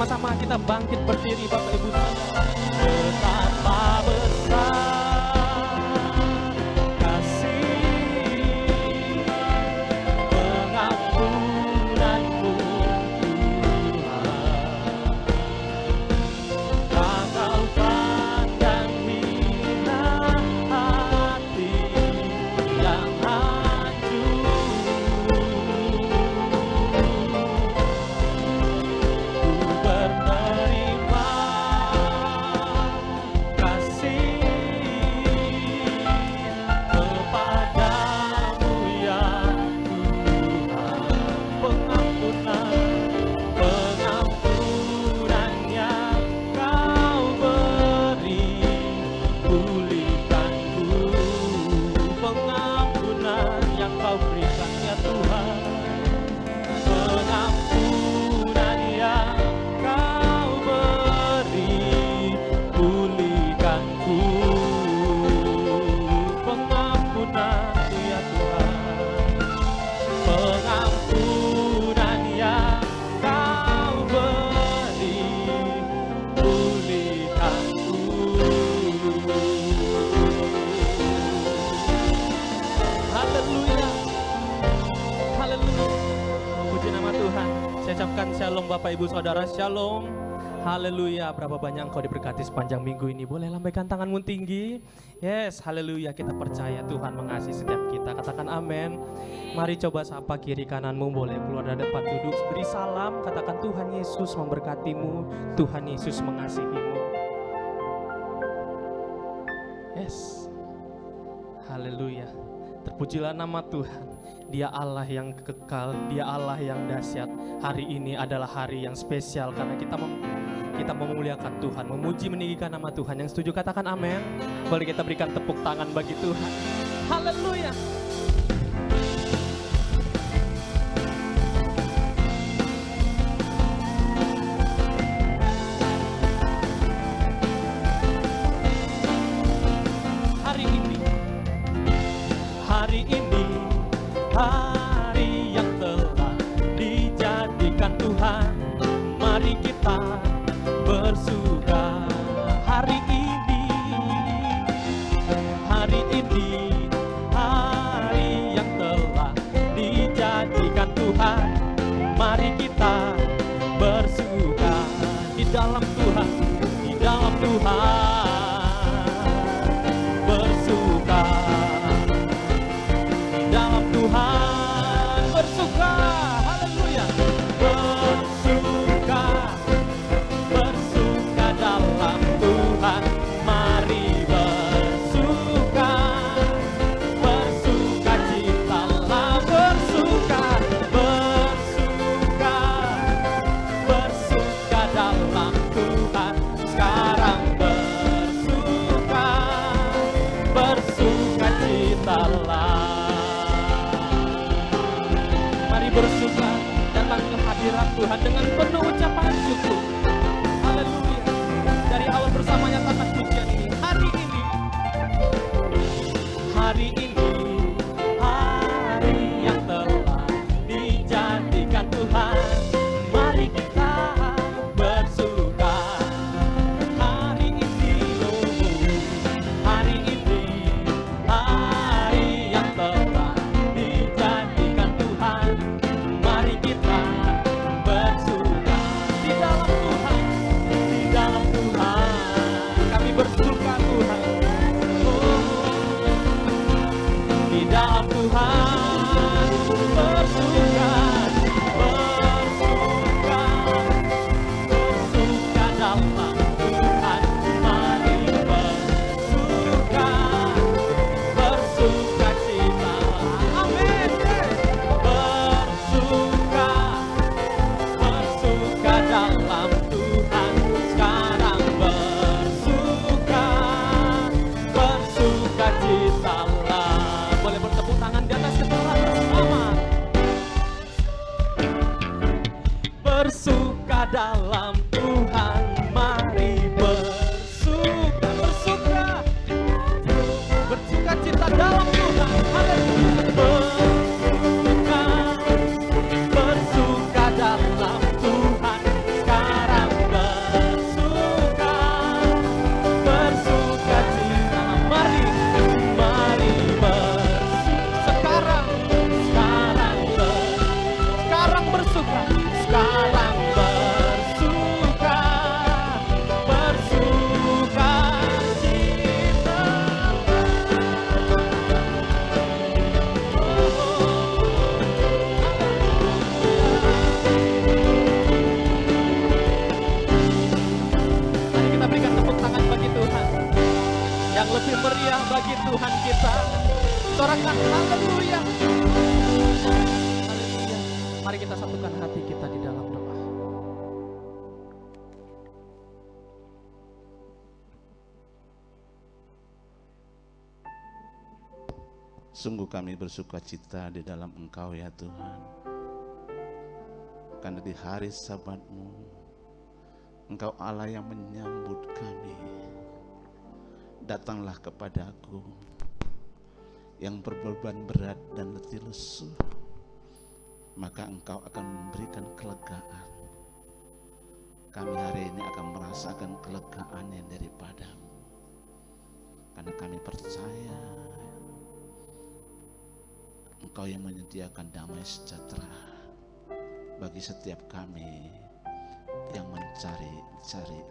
sama-sama kita bangkit berdiri Bapak Ibu Saudara. Betapa besar kasih pengampunanmu Tuhan. Tak kau pandang hina hati yang hancur. Berterima kasih kepadamu ya Tuhan. Pengampunan yang kau beri, pulihkanku. Pengampunan yang kau berikan ya Tuhan. Pengampunan yang kau beri, pulihkanku. Pengampunan ya Tuhan. Pengampunan yang kau beri, pulihkanku. Haleluya. Haleluya. Puji nama Tuhan. Saya ucapkan shalom Bapak Ibu Saudara, shalom. Haleluya. Berapa banyak engkau diberkati sepanjang minggu ini. Boleh lambaikan tanganmu tinggi. Yes, haleluya. Kita percaya Tuhan mengasihi setiap kita. Katakan amin. Mari coba sapa kiri kananmu. Boleh keluar dari tempat duduk. Beri salam. Katakan Tuhan Yesus memberkatimu. Tuhan Yesus mengasihimu. Yes. Haleluya. Terpujilah nama Tuhan. Dia Allah yang kekal, Dia Allah yang dahsyat. Hari ini adalah hari yang spesial karena kita memuliakan Tuhan, memuji meninggikan nama Tuhan. Yang setuju katakan amin. Boleh kita berikan tepuk tangan bagi Tuhan. Haleluya. Hari ini hari yang telah dijadikan Tuhan, mari kita bersuka. Hari ini hari yang telah dijadikan Tuhan, mari kita bersuka di dalam Tuhan, di dalam Tuhan bersuka. Tuhan bersuka, haleluya. Bersuka, bersuka dalam Tuhan. Mari bersuka, bersuka citalah. Bersuka, bersuka, bersuka dalam Tuhan. Sekarang bersuka, bersuka citalah. Bersuka datang ke hadirat Tuhan dengan penuh ucapan syukur. Haleluya. Dari awal bersamanya tanah pujian ini. Hari ini hari yang telah dijadikan Tuhan, mari kita bersuka. Hari ini yang telah dijadikan Tuhan, mari kita bersuka di dalam Tuhan, di dalam Tuhan. Kami bersuka Tuhan, di dalam Tuhan bersuka, bersuka, bersuka dalam Tuhan. Mari bersuka, bersuka cita. Amin. Bersuka, bersuka dalam Tuhan. Sekarang bersuka, bersuka citalah. Boleh bertepuk tangan di atas kepala bersama. Bersuka dalam Tuhan, mari bersuka, bersuka, bersuka cita dalam Tuhan. Haleluya. Bersuka, bersuka dalam Tuhan. Sekarang kita satukan hati kita di dalam doa. Sungguh kami bersuka cita di dalam Engkau ya Tuhan. Karena di hari Sabat-Mu, Engkau Allah yang menyambut kami. Datanglah kepadaku yang berbeban berat dan letih lesu, maka Engkau akan memberikan kelegaan. Kami hari ini akan merasakan kelegaan yang daripada-Mu. Karena kami percaya Engkau yang menyediakan damai sejahtera bagi setiap kami yang mencari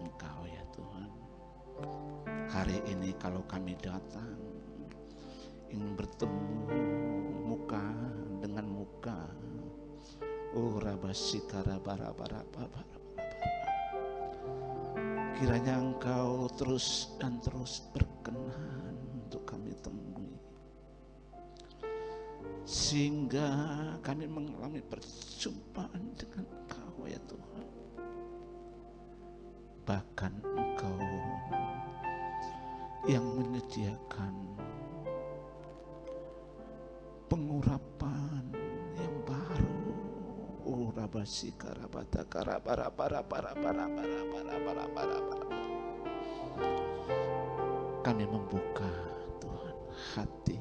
Engkau ya Tuhan. Hari ini kalau kami datang ingin bertemu muka dengan muka, kiranya Engkau terus dan terus berkenan untuk kami temui, sehingga kami mengalami perjumpaan dengan Engkau ya Tuhan. Bahkan Engkau yang menyediakan pengurapan yang baru. Kami membuka Tuhan hati,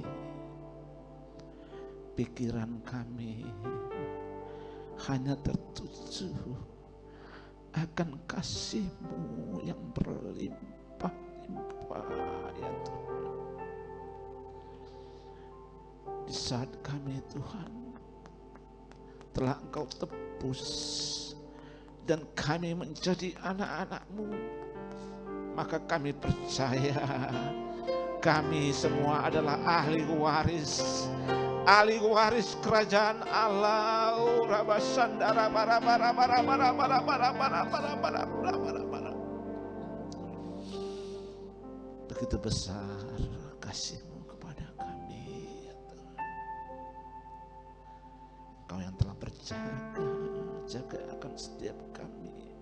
pikiran kami hanya tertuju akan kasih-Mu yang berlimpah-limpah ya Tuhan. Di saat kami Tuhan telah Engkau tebus dan kami menjadi anak-anak-Mu, maka kami percaya kami semua adalah ahli waris kerajaan Allah. Begitu besar kasih-Mu kepada kami ya Tuhan. Engkau yang telah berjaga akan setiap kami,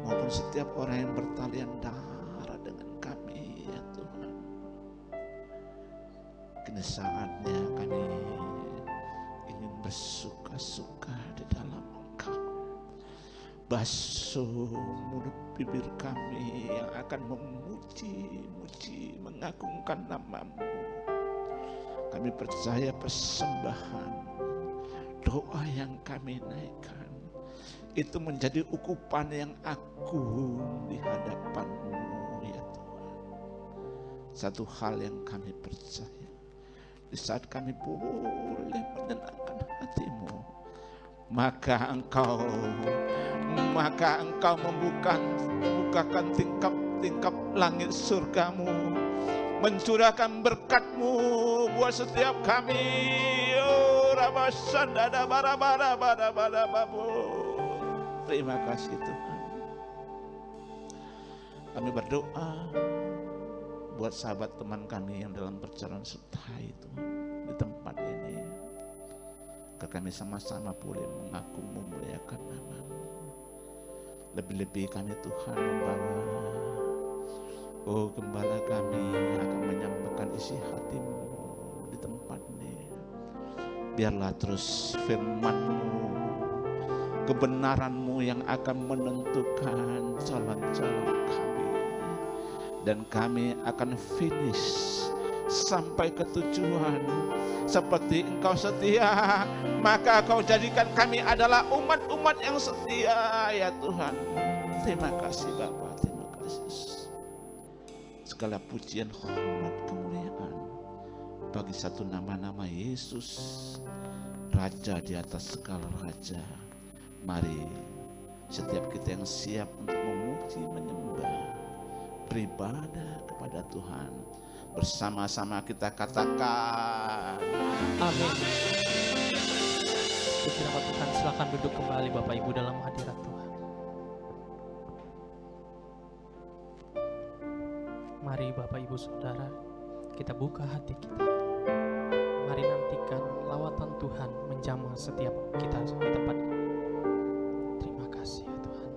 maupun setiap orang yang bertalian darah dengan kami ya Tuhan. Kini saatnya kami ingin bersuka-suka di dalam Engkau. Basuh mulut bibir kami yang akan memuji-muji, mengagungkan nama-Mu. Kami percaya persembahan, doa yang kami naikkan itu menjadi ukupan yang agung di hadapan-Mu ya Tuhan. Satu hal yang kami percaya, di saat kami boleh menyenangkan hati-Mu, maka Engkau membukakan tingkap langit surga-Mu, mencurahkan berkat-Mu buat setiap kami. Terima kasih Tuhan. Kami berdoa buat sahabat teman kami yang dalam perjalanan setia itu di tempat ini, agar kami sama-sama boleh mengagung memuliakan nama-Mu. Lebih-lebih kami Tuhan membawa gembala kami akan menyampaikan isi hati-Mu di tempat ini. Biarlah terus firman-Mu, kebenaran-Mu yang akan menentukan jalan-jalan kami, dan kami akan finish sampai ke tujuan seperti Engkau setia, maka Kau jadikan kami adalah umat-umat yang setia ya Tuhan. Terima kasih Bapa, terima kasih. Segala pujian, hormat, kemuliaan bagi satu nama-nama Yesus, Raja di atas segala raja. Mari setiap kita yang siap untuk memuji, menyembah, beribadah kepada Tuhan, bersama-sama kita katakan amin. Puji nama Tuhan. Silakan duduk kembali Bapak Ibu dalam hadirat Tuhan. Mari Bapak Ibu Saudara, kita buka hati kita. Mari nantikan lawatan Tuhan menjamah setiap kita di tempat ini. Terima kasih ya Tuhan.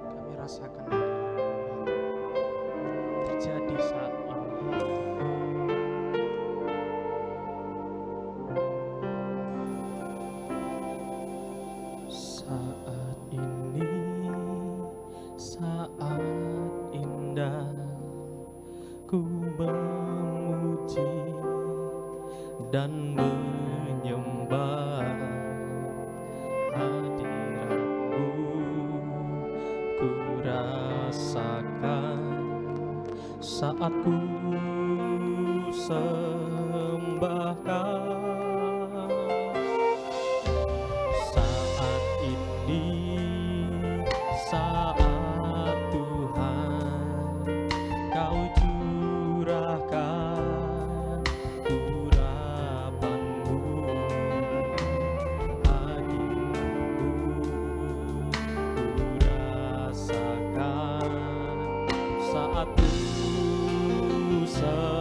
Kami rasakan terjadi saat ini. Saat ini saat indah, ku memuji dan menyembah hadirat-Mu. Ku rasakan saat ku sembahkan. Saat ini saat Tuhan Kau curahkan urapan-Mu, hadirat-Mu ku rasakan saat ku sembahkan.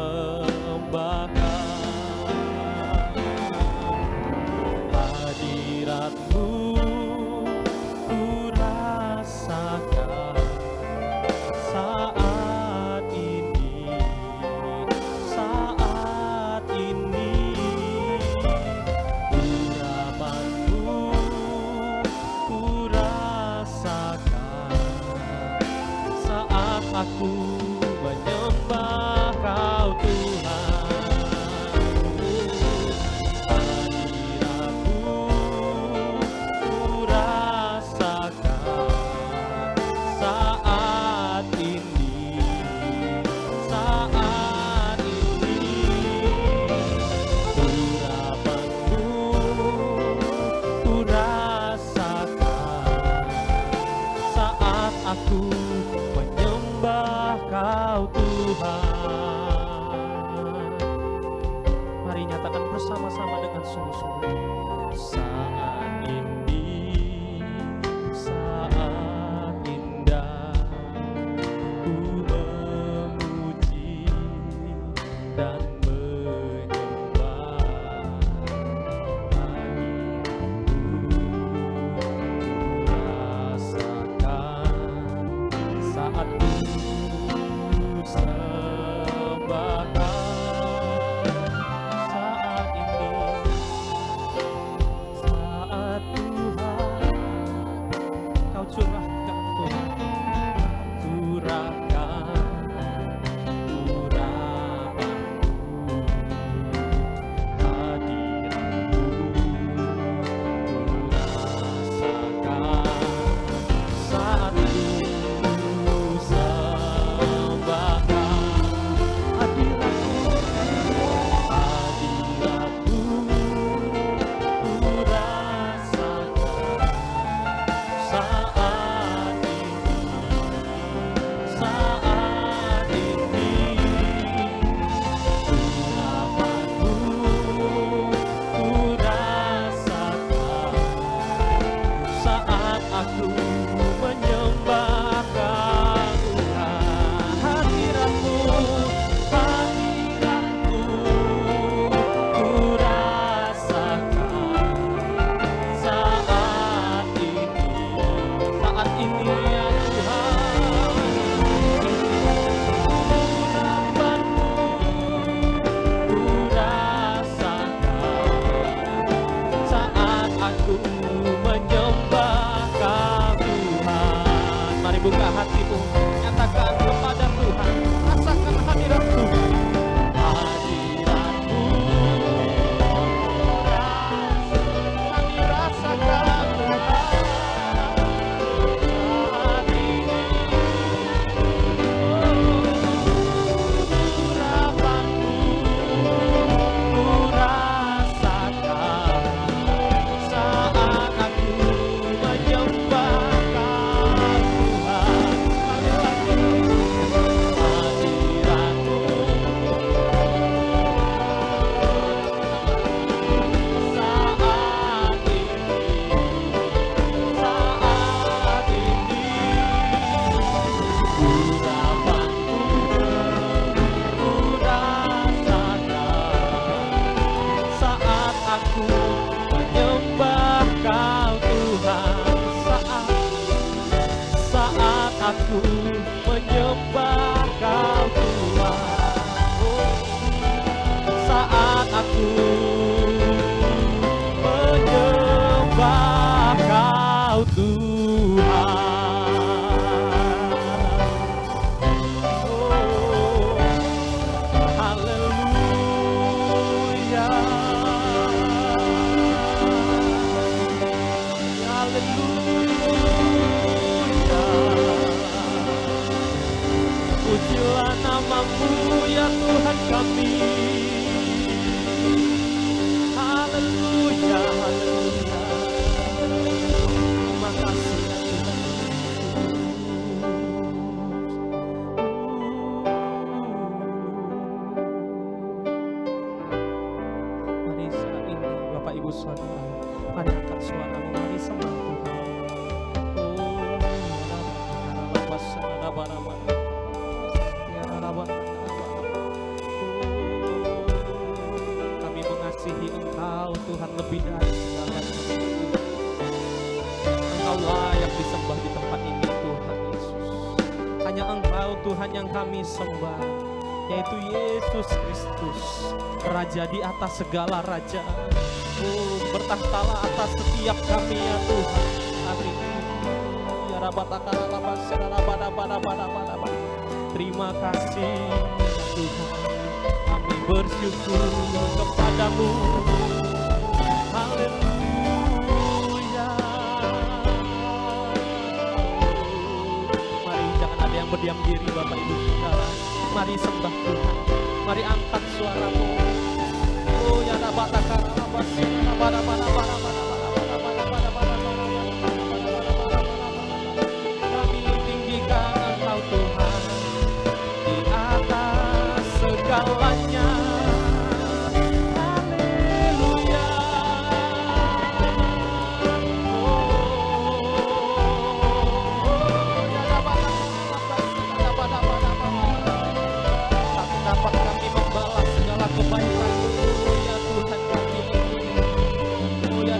Hadirat-Mu ku rasakan saat ini, saat ini. Urapan-Mu ku rasakan saat aku menyembah Kau Tuhan. Hadirat-Mu ku rasakan saat ini, saat ini. Urapan-Mu ku rasakan saat aku menyembah Kau Tuhan. Mari nyatakan bersama-sama dengan sungguh-sungguh. Saat ini saat indah, ku memuji dan menyembah hadirat-Mu. Ku rasakan saat ku sembahkan. Saat ini saat Tuhan Kau curahkan Tuhan, curahkan urapan-Mu, Haleluya. Haleluya. Pujilah namamu ya Tuhan kami. Haleluya, haleluya. Terima kasih ya Tuhan. Mari saat ini Bapak Ibu Saudara, mari angkat suaramu, mari sembah Tuhan. Kami mengasihi Engkau Tuhan lebih dari segalanya. Engkau layak disembah di tempat ini Tuhan Yesus. Hanya Engkau Tuhan yang kami sembah, yaitu Yesus Kristus, Raja di atas segala raja. Bertahtalah atas setiap kami ya Tuhan. Hari ini terima kasih Tuhan, kami bersyukur kepadamu. Haleluya. Mari jangan ada yang berdiam diri Bapak Ibu Saudara. Mari sembah Tuhan, mari angkat suaramu. Oh ya rabataka rabasi Tuhan di atas segalanya. Haleluya. Tak dapat kami membalas segala kebaikan-Mu ya Tuhan kami. Oh ya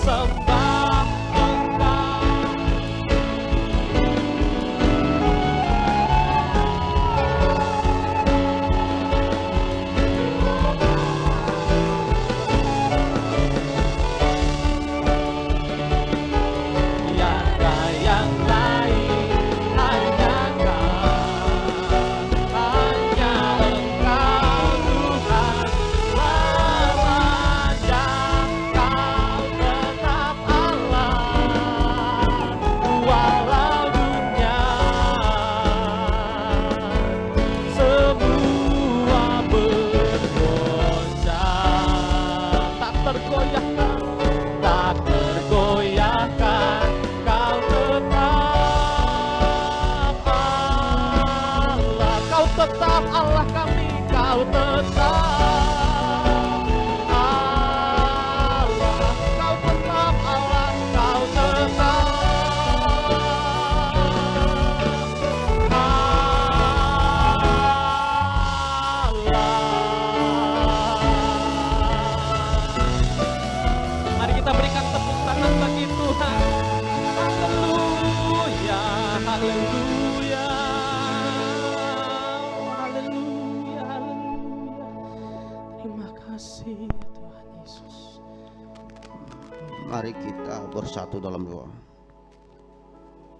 sembah Engkau. Tiada yang lain, hanya Kau, hanya Engkau Tuhan. Lamanya Kau tetap Allah, walau dunia semua bergoncang. Tak tergoyahkan, tak tergoyahkan, Kau tetap Allah. Kau tetap Allah kami, Kau tetap Allah. Kau tetap Allah, Kau tetap Allah. Mari kita berikan tepuk tangan bagi Tuhan. Haleluya, haleluya, haleluya, haleluya. Terima kasih Tuhan Yesus. Mari kita bersatu dalam doa.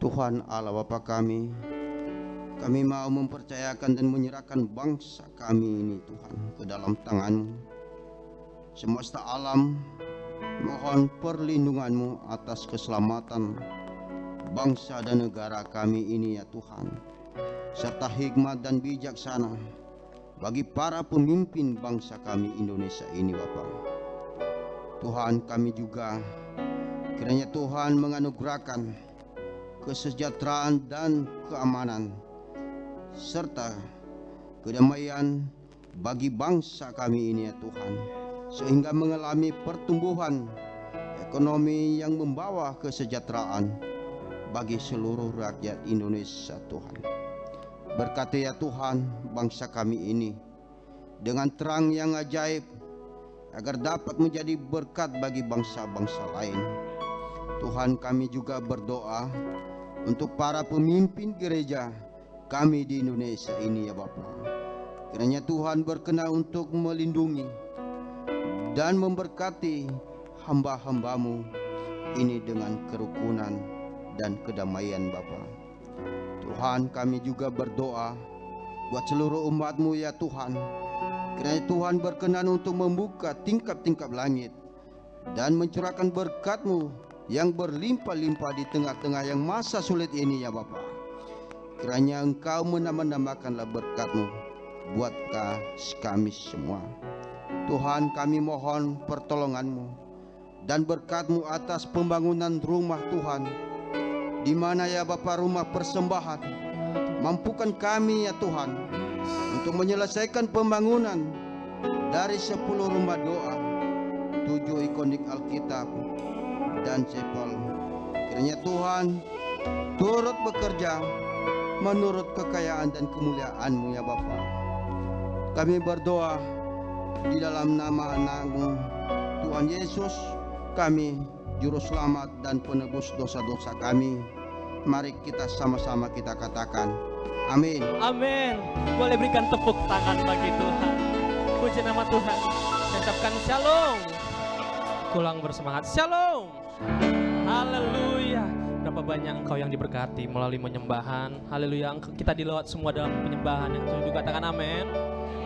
Tuhan Allah Bapa kami mau mempercayakan dan menyerahkan bangsa kami ini Tuhan ke dalam tangan-Mu. Semesta alam mohon perlindungan-Mu atas keselamatan bangsa dan negara kami ini ya Tuhan, serta hikmat dan bijaksana bagi para pemimpin bangsa kami Indonesia ini Bapa. Tuhan, kami juga kiranya Tuhan menganugerahkan kesejahteraan dan keamanan serta kedamaian bagi bangsa kami ini ya Tuhan, sehingga mengalami pertumbuhan ekonomi yang membawa kesejahteraan bagi seluruh rakyat Indonesia Tuhan. Berkati ya Tuhan bangsa kami ini dengan terang yang ajaib, agar dapat menjadi berkat bagi bangsa-bangsa lain. Tuhan, kami juga berdoa untuk para pemimpin gereja kami di Indonesia ini ya Bapa. Kiranya Tuhan berkenan untuk melindungi dan memberkati hamba-hamba-Mu ini dengan kerukunan dan kedamaian Bapa. Tuhan, kami juga berdoa buat seluruh umat-Mu ya Tuhan. Kiranya Tuhan berkenan untuk membuka tingkap-tingkap langit dan mencurahkan berkat-Mu yang berlimpah-limpah di tengah-tengah yang masa sulit ini ya Bapa. Kiranya Engkau menambah-nambahkanlah berkat-Mu buat kami semua. Tuhan, kami mohon pertolongan-Mu dan berkat-Mu atas pembangunan rumah Tuhan, di mana ya Bapa rumah persembahan. Mampukan kami ya Tuhan untuk menyelesaikan pembangunan dari 10 rumah doa, 7 ikonik Alkitab dan chapel. Kiranya Tuhan turut bekerja menurut kekayaan dan kemuliaan-Mu ya Bapa. Kami berdoa di dalam nama anak-Mu Tuhan Yesus, kami juru selamat dan penebus dosa-dosa kami. Mari kita sama-sama kita katakan amin. Amin. Boleh berikan tepuk tangan bagi Tuhan. Puji nama Tuhan. Ucapkan shalom. Pulang bersemangat. Shalom. Haleluya. Berapa banyak engkau yang diberkati melalui penyembahan. Haleluya. Kita dilewat semua dalam penyembahan yang setuju katakan amin.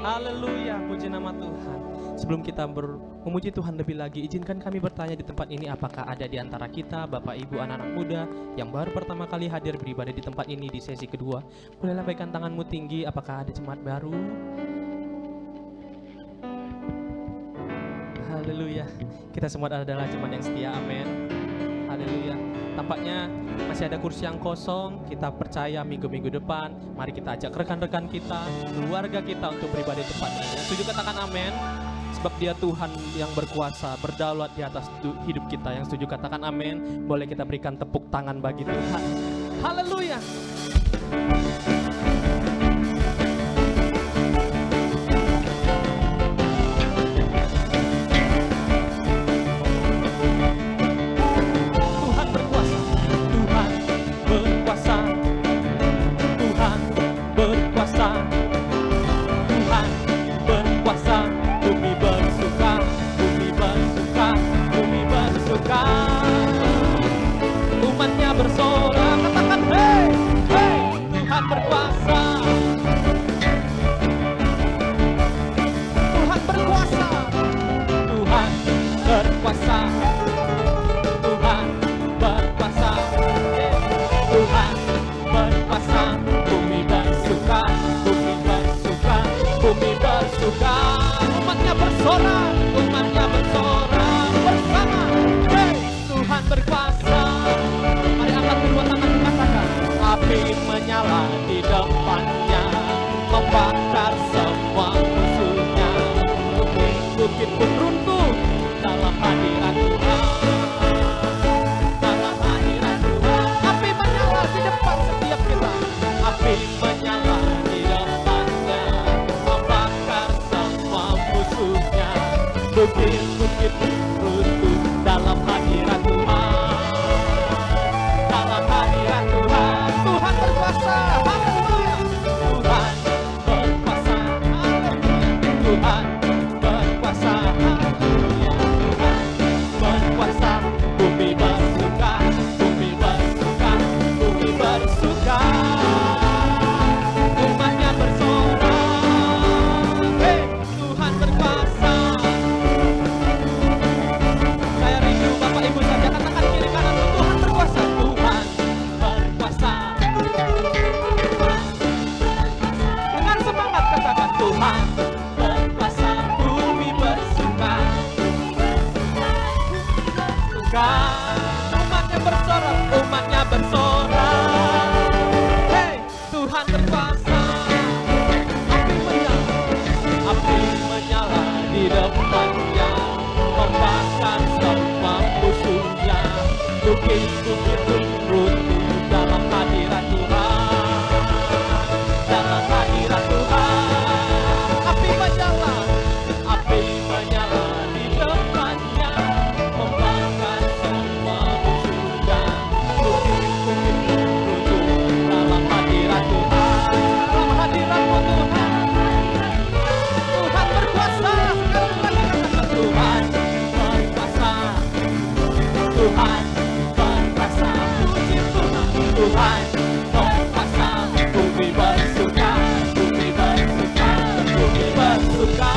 Haleluya. Puji nama Tuhan. Sebelum kita memuji Tuhan lebih lagi, izinkan kami bertanya di tempat ini, apakah ada di antara kita Bapak Ibu anak-anak muda yang baru pertama kali hadir beribadah di tempat ini di sesi kedua? Boleh lambaikan tanganmu tinggi, apakah ada jemaat baru? Haleluya. Kita semua adalah jemaat yang setia, amin. Haleluya. Tampaknya masih ada kursi yang kosong. Kita percaya minggu-minggu depan mari kita ajak rekan-rekan kita, keluarga kita untuk beribadah di tempat ini. Setuju katakan amin. Sebab Dia Tuhan yang berkuasa, berdaulat di atas hidup kita. Yang setuju katakan amin. Boleh kita berikan tepuk tangan bagi Tuhan. Haleluya. bersorak, umatnya bersorak bersama. Hey, Tuhan berkuasa. Mari angkat kedua tangan katakan, api menyala di depannya, membakar semua musuhnya. Bukit-bukit pun runtuh dalam hadirat Tuhan. Dalam hadirat Tuhan, api menyala di depan setiap kita. Api menyala di depannya, membakar semua musuhnya. Bukit-bukit pun runtuh dalam hadirat Tuhan. Dalam hadirat Tuhan, Tuhan berkuasa. Haleluya. Tuhan berkuasa. Haleluya. Tuhan berkuasa. Haleluya. Tuhan berkuasa. Bumi bersuka, bumi bersuka, bumi bersuka. Umatnya bersorak. Hey, Tuhan berkuasa. Saya rindu Bapak Ibu saja katakan kiri kanan, Tuhan berkuasa. Tuhan berkuasa. Dengan semangat katakan Tuhan berkuasa. Bumi bersuka. Umatnya bersorak, umatnya bersorak. Hey, Tuhan berkuasa. Api menyala di depannya, membakar semua musuhnya. Bukit-bukit runtuh dalam hadirat Tuhan. Dalam hadirat Tuhan, api menyala di depannya, membakar semua musuhnya. Bukit-bukit runtuh dalam hadirat Tuhan. Dalam hadirat-Mu Tuhan. Tuhan berkuasa. Sekali lagi katakan Tuhan berkuasa. Tuhan berkuasa. Puji Tuhan. Tuhan berkuasa. Bumi bersuka, bumi bersuka, bumi bersuka.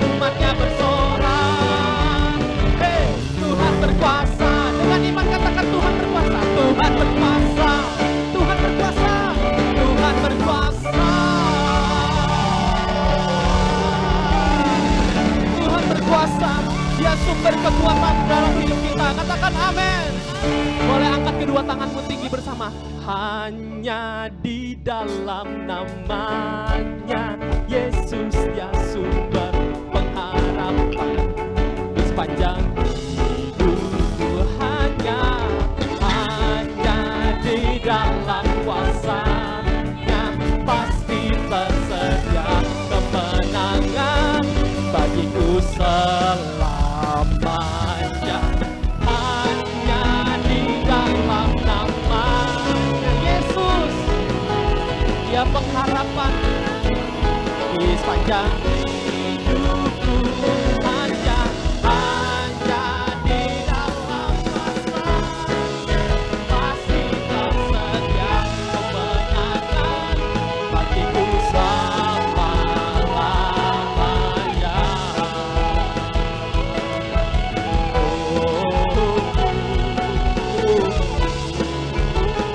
Umatnya bersorak. Hey, Tuhan berkuasa. Dengan iman katakan Tuhan berkuasa. Tuhan berkuasa. Tuhan berkuasa. Tuhan berkuasa. Tuhan berkuasa. Dia sumber kekuatan dalam hidup kita. Katakan amin. Boleh angkat kedua tanganmu tinggi bersama. Hanya di dalam namanya Yesus, dia sumber pengharapan di sepanjang hidupku. Hanya di dalam kuasa-Nya pasti tersedia kemenangan bagiku selamanya. Hanya di dalam namanya Yesus, dia pengharapan di sepanjang hidupku. Hanya di dalam kuasa-Nya pasti tersedia kemenangan bagiku selamanya.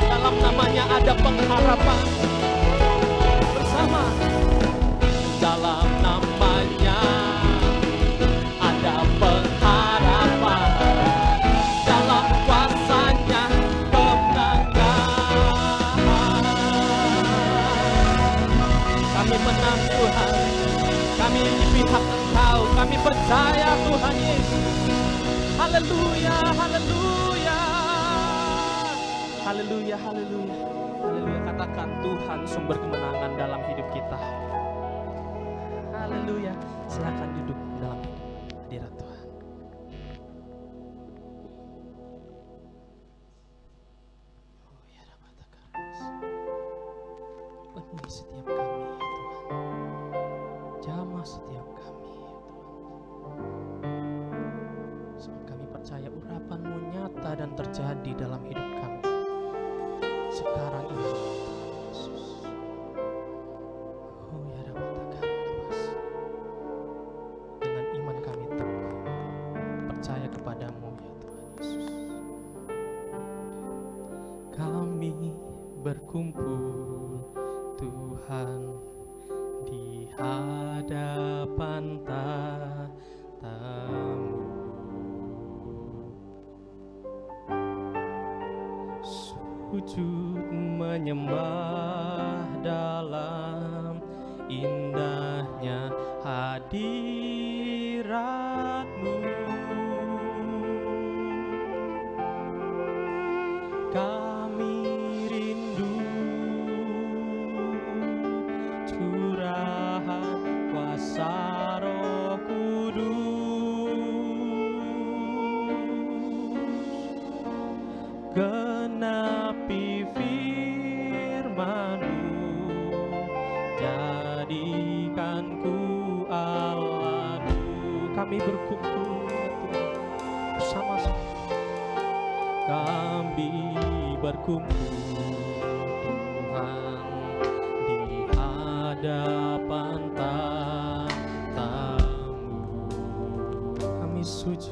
Dalam namanya ada pengharapan bersama. Dalam namanya ada pengharapan. Dalam kuasa-Nya kemenangan. Kami menang Tuhan. Kami di pihak Engkau. Kami percaya Tuhan Yesus. Haleluya, haleluya. Haleluya, haleluya. Haleluya. Katakan Tuhan sumber kemenangan dalam hidup kita. Haleluya. Silakan duduk dalam hadirat Tuhan. Oh ya, penuhi setiap kami ya Tuhan. Jamah setiap kami ya Tuhan. Sebab kami percaya urapan-Mu nyata dan terjadi dalam hidup kami sekarang ini Yesus. Oh ya Rabbi, dengan iman kami teguh percaya kepadamu ya Tuhan Yesus. Kami berkumpul Tuhan di hadapan tatamu. Sujud menyembah dalam indahnya hadirat-Mu. Kami rindu curahan kuasa Roh Kudus, genapi firman-Mu, jadikan ku Allah-Mu. Kami berkumpul ya Tuhan, bersama-sama kami berkumpul Tuhan di hadapan tatamu. Kami sujud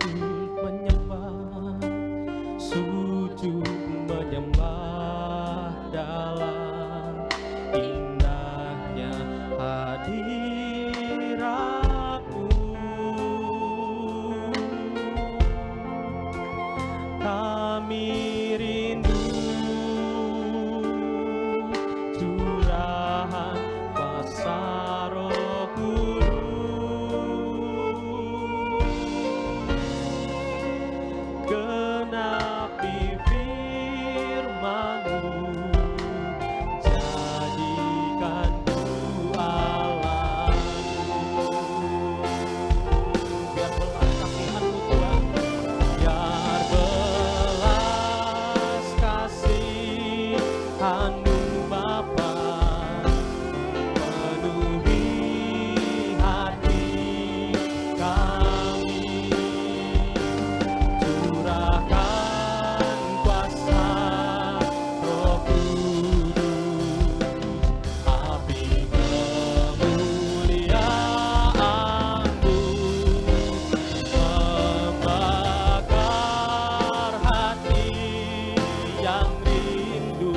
menyembah dalam indahnya hadirat-Mu. Kami rindu curahan kuasa Roh Kudus, genapi firman-Mu, jadikan ku Allah-Mu. Biar belas kasihan-Mu Tuhan, biar belas kasihan-Mu Bapa penuhi hati kami. Curahkan kuasa Roh Kudus, api kemuliaan-Mu membakar hati yang rindu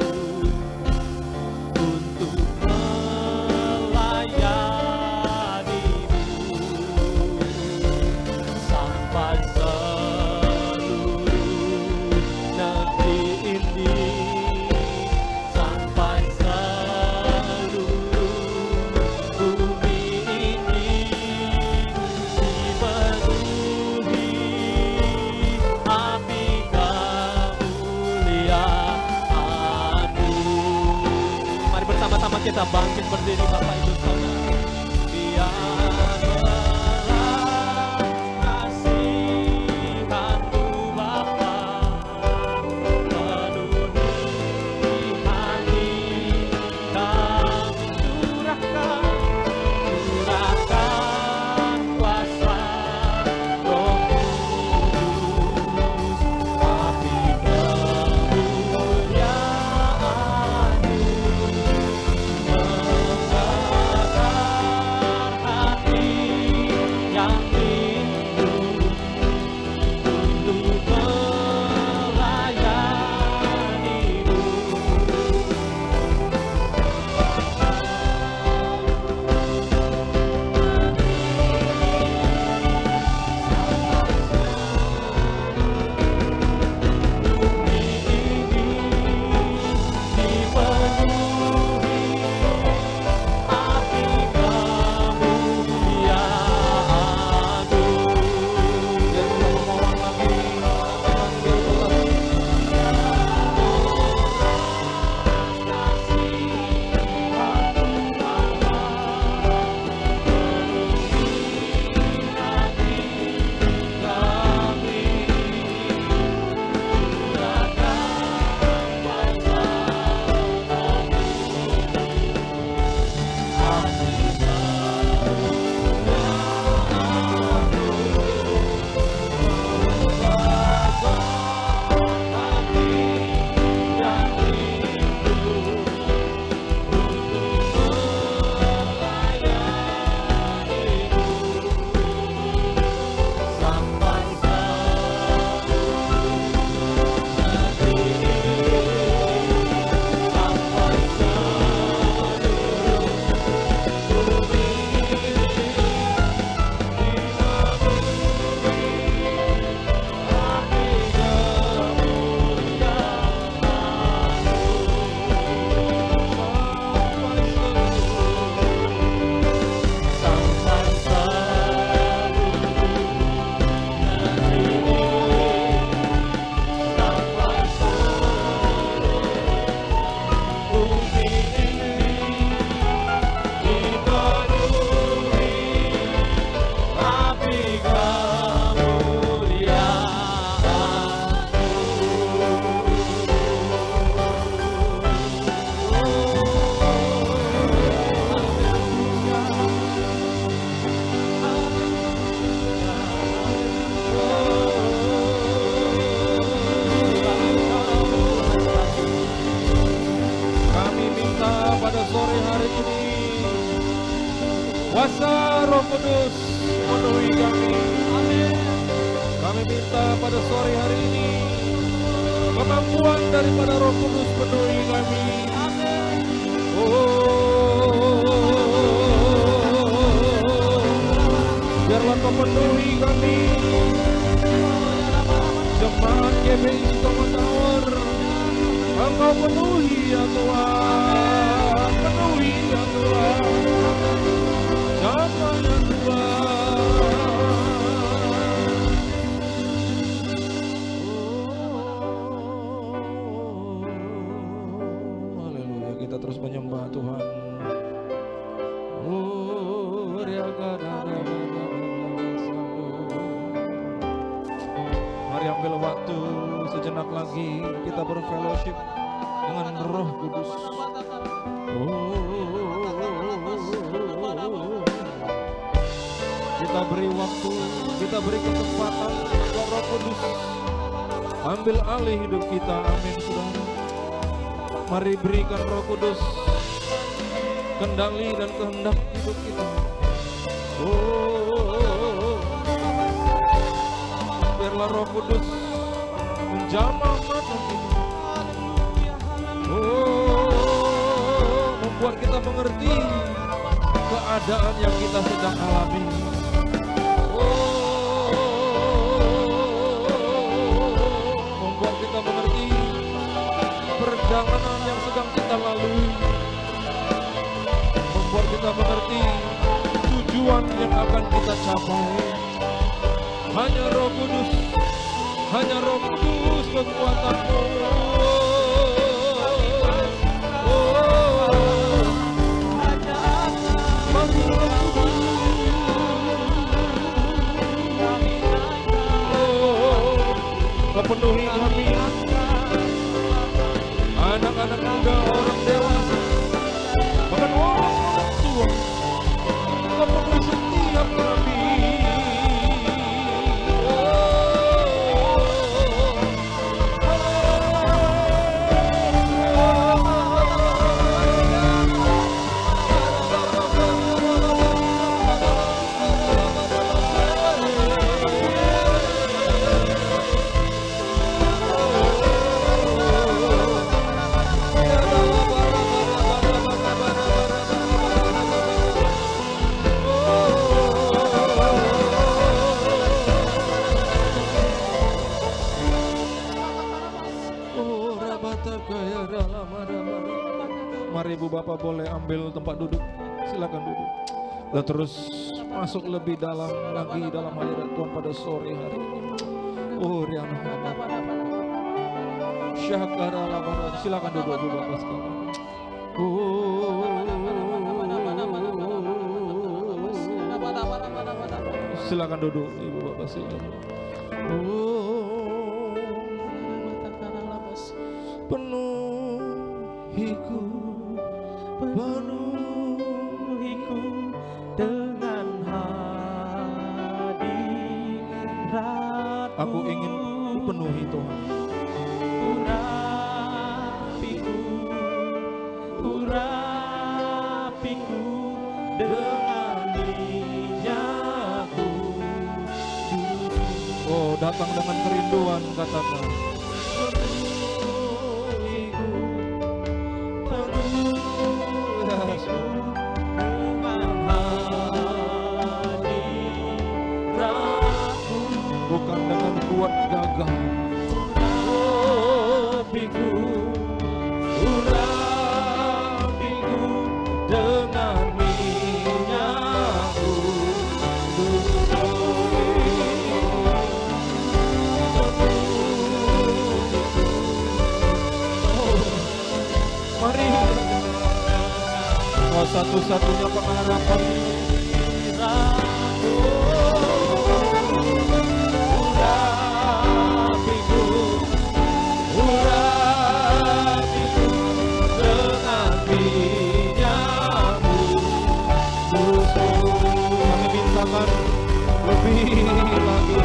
untuk melayani-Mu, sampai seluruh negeri ini, sampai seluruh bumi ini dipenuhi api kemuliaan-Mu. Mari bersama-sama kita bangkit berdiri Bapak Ibu Saudara. Biar belas kasihan-Mu Bapa penuhi hati kami. Curahkan kuasa Roh Kudus, api kemuliaan-Mu membakar hati sore hari ini. Kuasa Roh Kudus memenuhi kami. Kami minta pada sore hari ini kemampuan daripada Roh Kudus penuhi kami. Biarlah Kau penuhi kami. Jemaat GBI Sukamataur, Engkau penuhi ya Tuhan, penuhi ya Tuhan, jamah ya Tuhan. Haleluya, kita terus menyembah Tuhan. Mari ambil waktu sejenak lagi kita berfellowship dengan Roh Kudus. Kita beri waktu, kita beri kesempatan untuk Roh Kudus ambil alih hidup kita. Amin, saudara. Mari berikan Roh Kudus kendali dan kehendak hidup kita. Biarlah Roh Kudus menjamah mata kita. Membuat kita mengerti keadaan yang kita sedang alami. Membuat kita mengerti perjalanan yang sedang kita lalui. Membuat kita mengerti tujuan yang akan kita capai. Hanya Roh Kudus, hanya Roh Kudus kekuatanmu. Penuhi kami, anak-anak muda, orang dewasa, bahkan orang tua. Penuhi setiap kami. Mari Ibu Bapak boleh ambil tempat duduk. Silakan duduk. Dan terus masuk lebih dalam lagi dalam hadirat Tuhan pada sore hari ini. Riana Syakara Labara. Silakan duduk Ibu Bapak sekalian. Silakan duduk Ibu Bapak, silakan. Penuhiku, penuhiku dengan hadirat-Mu. Aku ingin dipenuhi Tuhan. Urapiku dengan minyak-Ku. Oh, datang dengan kerinduan, katakan. Bukan dengan kuat gagah. Urapiku dengan minyak-Ku. Mari, kau satu-satunya pengharapan. Kami mintakan lebih lagi, lebih lagi.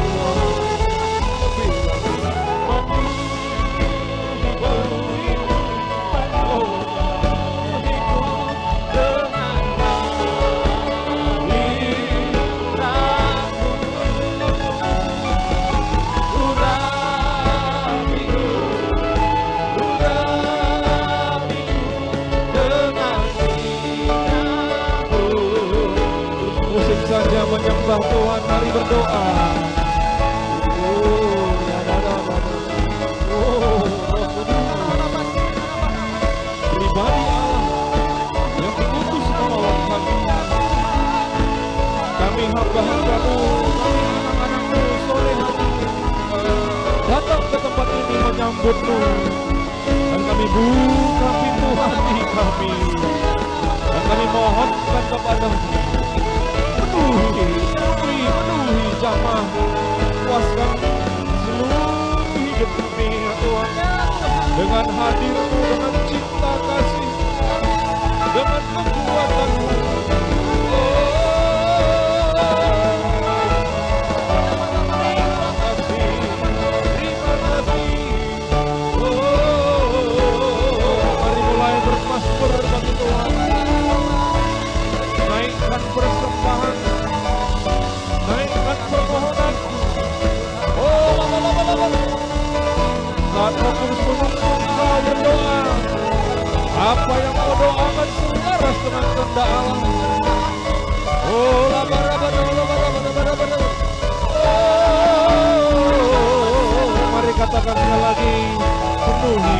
pribadi Allah yang diutus menolong kami. Kami hamba-hamba-Mu, kami anak-anak-Mu sore hari ini datang ke tempat ini menyambut-Mu, dan kami buka pintu hati kami, dan kami mohonkan kepada-Mu, penuhi jamaah-Mu, puaskan seluruh hidup kami ya Tuhan, dengan hadir-Mu, dengan cinta kasih, dengan kekuatan-Mu. Bagi Tuhan, naikkan persembahan, naikkan permohonan. Saat Roh Kudus menuntun kau berdoa, apa yang kau doakan selaras dengan kehendak Allah. Mari katakan sekali lagi, penuhi.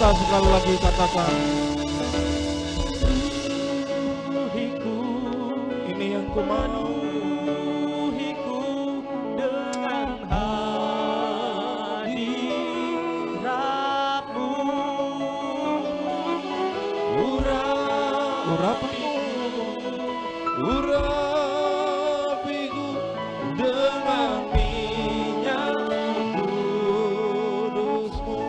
Sekali lagi katakan, ini yang ku mau, dengan hadirat-Mu, urapiku dengan minyak kudus-Mu.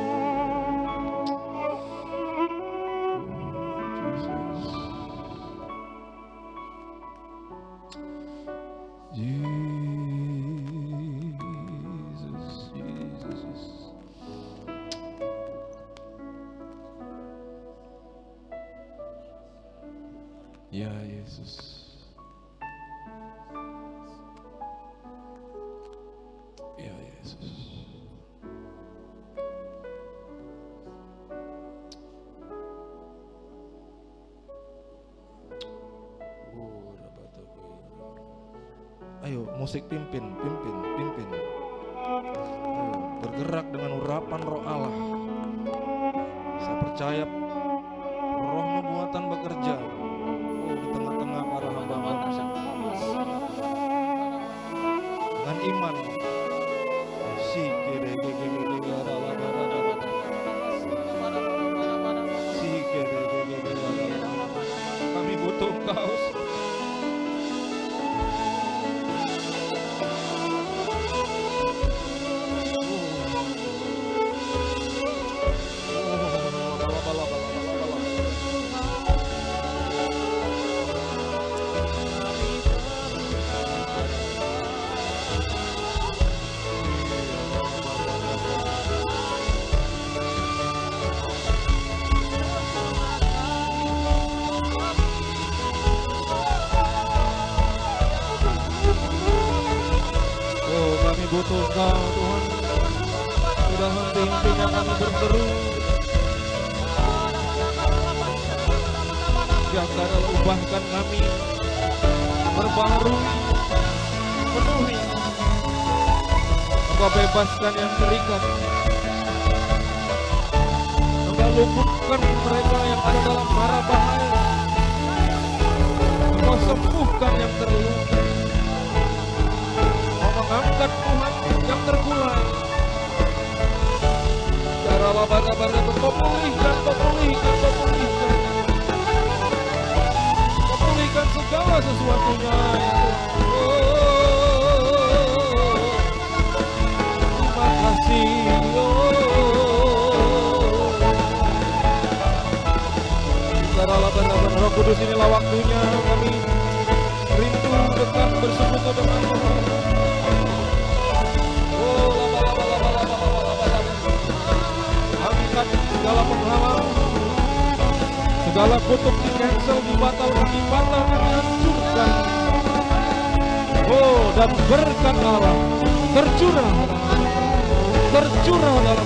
Jesus. Ya Yesus. Ya Yesus. Ayo musik pimpin. Ayo, bergerak dengan urapan Roh Allah. Saya percaya Roh-Mu buatan bekerja di tengah-tengah para hamba-Mu dengan iman. Kami butuh Engkau. Butuh Engkau Tuhan, sudah henti-hentinya kami berseru, yang dalam ubahkan kami, perbaharui, penuhi, Engkau bebaskan yang terikat, Engkau lumpuhkan mereka yang ada dalam mara bahaya, Engkau sembuhkan yang terluka, mengangkat Tuhan yang terkulai. Cara labara-bara pulihkan segala sesuatunya ya Tuhan. Terima kasih Cara labara-bara Roh Kudus, inilah waktunya kami rindu dekat bersekutu dengan Tuhan. Angkat segala penghalang, segala kutuk di cancel, dibatalkan, dihancurkan. dan berkat Allah tercurah dalam nama,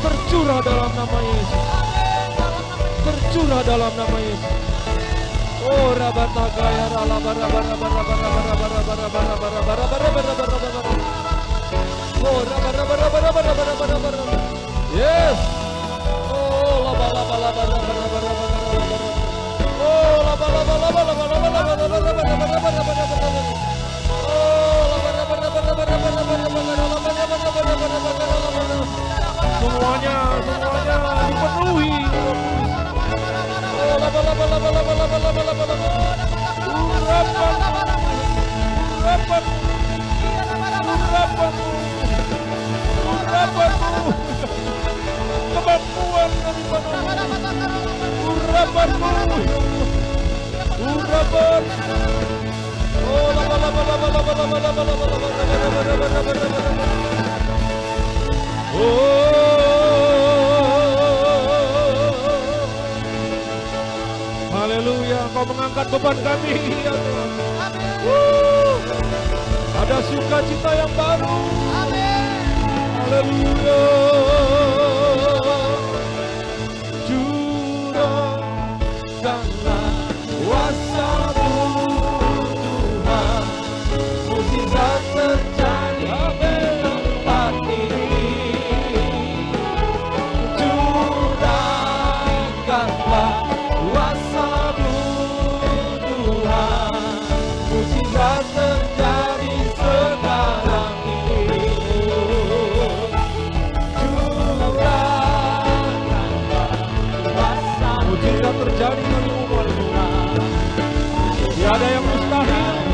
tercurah dalam nama Yesus, tercurah dalam nama Yesus. Oh rabatagaya oh yes. Oh semuanya dipenuhi. Kemampuan haleluya, Kau mengangkat beban kami ya Tuhan. Ada sukacita yang baru. Haleluya. Curahkanlah kuasa-Mu Tuhan, mukjizat terjadi di tempat ini. Curahkanlah kuasa-Mu Tuhan, mukjizat terjadi sekarang ini. Mukjizat terjadi bagi umat-Mu. Tiada yang mustahil